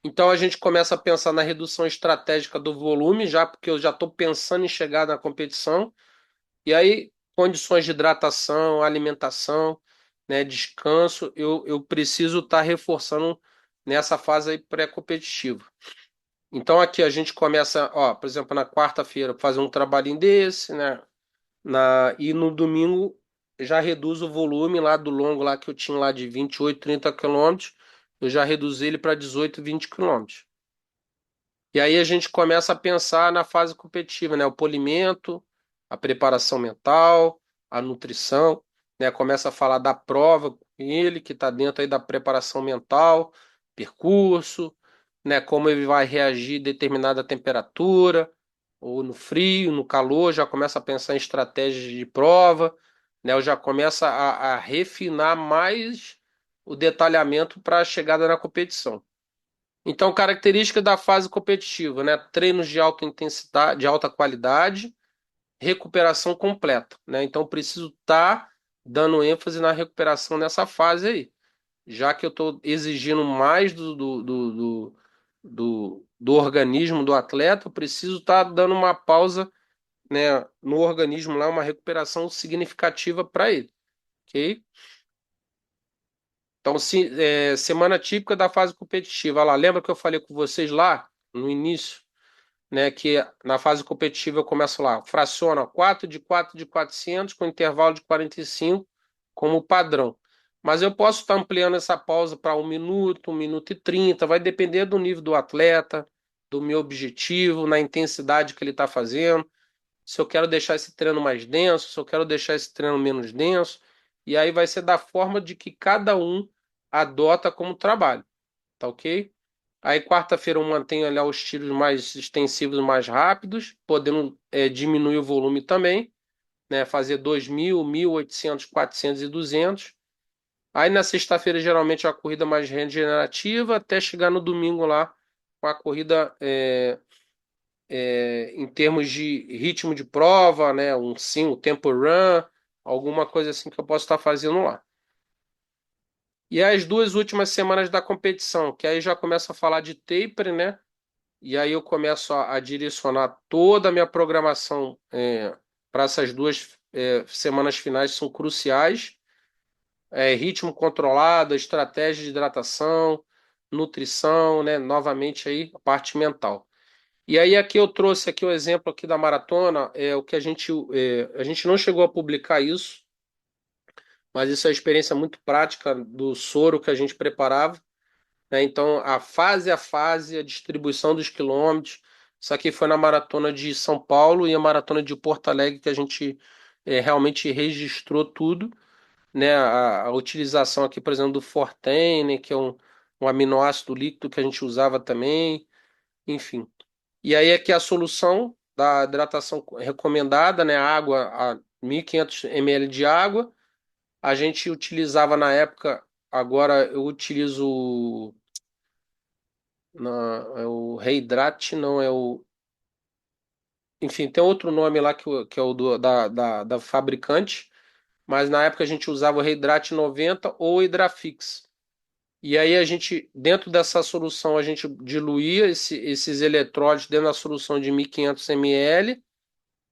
Então a gente começa a pensar na redução estratégica do volume, já porque eu já estou pensando em chegar na competição. E aí, condições de hidratação, alimentação, né, descanso, eu preciso estar reforçando nessa fase aí pré-competitiva. Então aqui a gente começa, ó, por exemplo, na quarta-feira fazer um trabalhinho desse, né? E no domingo já reduz o volume lá do longo lá que eu tinha lá de 28, 30 quilômetros, eu já reduzi ele para 18, 20 quilômetros. E aí a gente começa a pensar na fase competitiva, né? O polimento, a preparação mental, a nutrição, né? Começa a falar da prova com ele, que está dentro aí da preparação mental, percurso, né? Como ele vai reagir a determinada temperatura, ou no frio, no calor, já começa a pensar em estratégias de prova, né? Eu já começo a refinar mais o detalhamento para a chegada na competição. Então, característica da fase competitiva, né? Treinos de alta intensidade, de alta qualidade, recuperação completa, né? Então, preciso estar dando ênfase na recuperação nessa fase aí, já que eu estou exigindo mais do organismo do atleta, eu preciso estar dando uma pausa, né, no organismo lá, uma recuperação significativa para ele, ok? Então, semana típica da fase competitiva. Olha lá, lembra que eu falei com vocês lá no início? Né, que na fase competitiva eu começo lá, fraciona 4 de 4 de 400 com intervalo de 45 como padrão. Mas eu posso estar ampliando essa pausa para 1 minuto e 30, vai depender do nível do atleta, do meu objetivo, na intensidade que ele está fazendo, se eu quero deixar esse treino mais denso, se eu quero deixar esse treino menos denso, e aí vai ser da forma de que cada um adota como trabalho, tá ok? Aí quarta-feira eu mantenho ali os tiros mais extensivos, mais rápidos, podendo diminuir o volume também, né? Fazer 2.000, 1.800, 400 e 200. Aí na sexta-feira geralmente é uma corrida mais regenerativa, até chegar no domingo lá com a corrida em termos de ritmo de prova, né? Um tempo run, alguma coisa assim que eu posso estar fazendo lá. E as duas últimas semanas da competição, que aí já começa a falar de taper, né? E aí eu começo a direcionar toda a minha programação para essas duas semanas finais, são cruciais. Ritmo controlado, estratégia de hidratação, nutrição, né? Novamente aí a parte mental. E aí aqui eu trouxe aqui o exemplo aqui da maratona, o que a gente não chegou a publicar isso, mas isso é uma experiência muito prática do soro que a gente preparava, né? Então, a fase, a distribuição dos quilômetros. Isso aqui foi na maratona de São Paulo e a maratona de Porto Alegre que a gente realmente registrou tudo, né? A utilização aqui, por exemplo, do Forten, né? Que é um aminoácido líquido que a gente usava também, enfim. E aí aqui a solução da hidratação recomendada, né? Água, a 1.500 ml de água. A gente utilizava na época, agora eu utilizo é o Reidrate, não é o. Enfim, tem outro nome lá que é o da fabricante, mas na época a gente usava o Reidrate 90 ou Hidrafix. E aí a gente, dentro dessa solução, a gente diluía esses eletrólitos dentro da solução de 1.500 ml,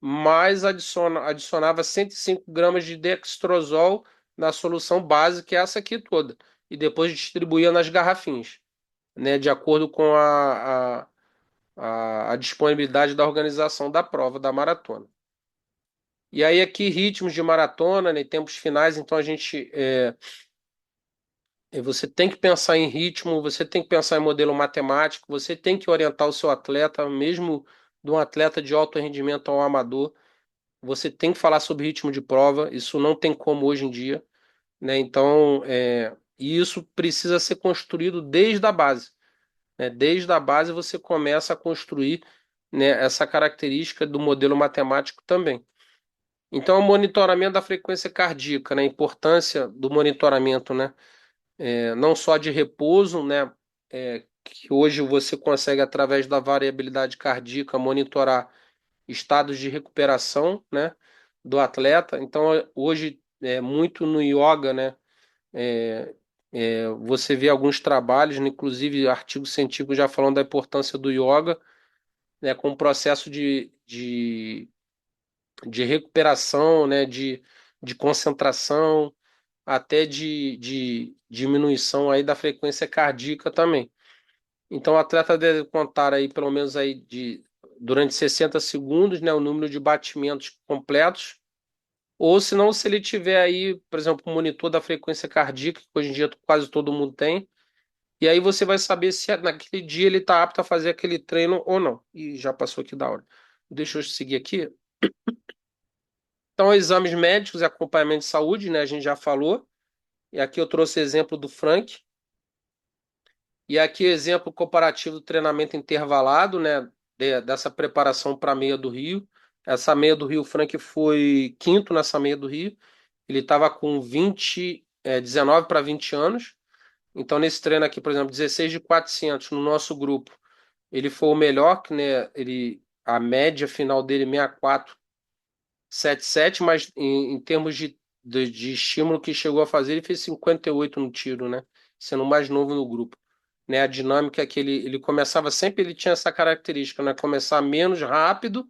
mais adicionava 105 gramas de dextrosol na solução base, que é essa aqui toda. E depois distribuía nas garrafinhas, né, de acordo com a disponibilidade da organização da prova, da maratona. E aí aqui ritmos de maratona, né, tempos finais, então você tem que pensar em ritmo, você tem que pensar em modelo matemático, você tem que orientar o seu atleta, mesmo de um atleta de alto rendimento ao amador, você tem que falar sobre ritmo de prova, isso não tem como hoje em dia, né? Então, e isso precisa ser construído desde a base, né? Desde a base você começa a construir, né, essa característica do modelo matemático também. Então, o monitoramento da frequência cardíaca, né, a importância do monitoramento, né, não só de repouso, né, que hoje você consegue, através da variabilidade cardíaca, monitorar estados de recuperação, né, do atleta. Então, hoje, muito no yoga, né, é, você vê alguns trabalhos, né, inclusive artigos científicos já falando da importância do yoga, né, com o processo de recuperação, né, de concentração, até de diminuição aí da frequência cardíaca também. Então, o atleta deve contar aí pelo menos aí durante 60 segundos, né, o número de batimentos completos, ou se não, se ele tiver aí, por exemplo, um monitor da frequência cardíaca, que hoje em dia quase todo mundo tem, e aí você vai saber se naquele dia ele está apto a fazer aquele treino ou não. E já passou aqui da hora. Deixa eu seguir aqui. Então, exames médicos e acompanhamento de saúde, né, a gente já falou. E aqui eu trouxe exemplo do Frank. E aqui exemplo comparativo do treinamento intervalado, né, dessa preparação para a meia do Rio. Essa meia do Rio, o Frank foi quinto nessa meia do Rio. Ele estava com 19 para 20 anos. Então, nesse treino aqui, por exemplo, 16 de 400 no nosso grupo, ele foi o melhor, né? A média final dele 64,77, mas em termos de estímulo que chegou a fazer, ele fez 58 no tiro, né? Sendo o mais novo no grupo. Né? A dinâmica é que ele começava sempre, ele tinha essa característica, né? Começar menos rápido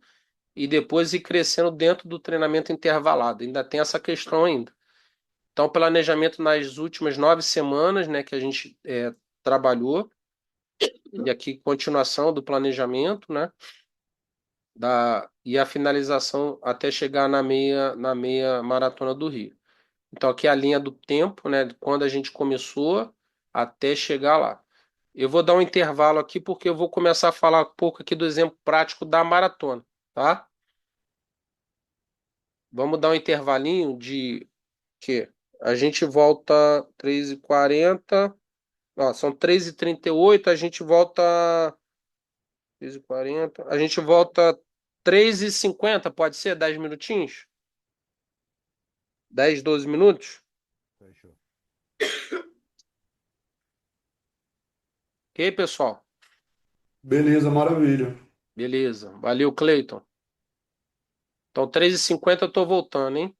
e depois ir crescendo dentro do treinamento intervalado. Ainda tem essa questão ainda. Então, planejamento nas últimas 9 semanas, né, que a gente trabalhou, e aqui continuação do planejamento, né, e a finalização até chegar na meia maratona do Rio. Então, aqui é a linha do tempo, né, de quando a gente começou até chegar lá. Eu vou dar um intervalo aqui porque eu vou começar a falar um pouco aqui do exemplo prático da maratona, tá? Vamos dar um intervalinho de que a gente volta 3h40. Ó, são 3h38, a gente volta 3h40, a gente volta 3h50, pode ser? 10 minutinhos? 10, 12 minutos? Fechou. Ok, pessoal? Beleza, maravilha. Beleza. Valeu, Cleiton. Então, 3h50 eu tô voltando, hein?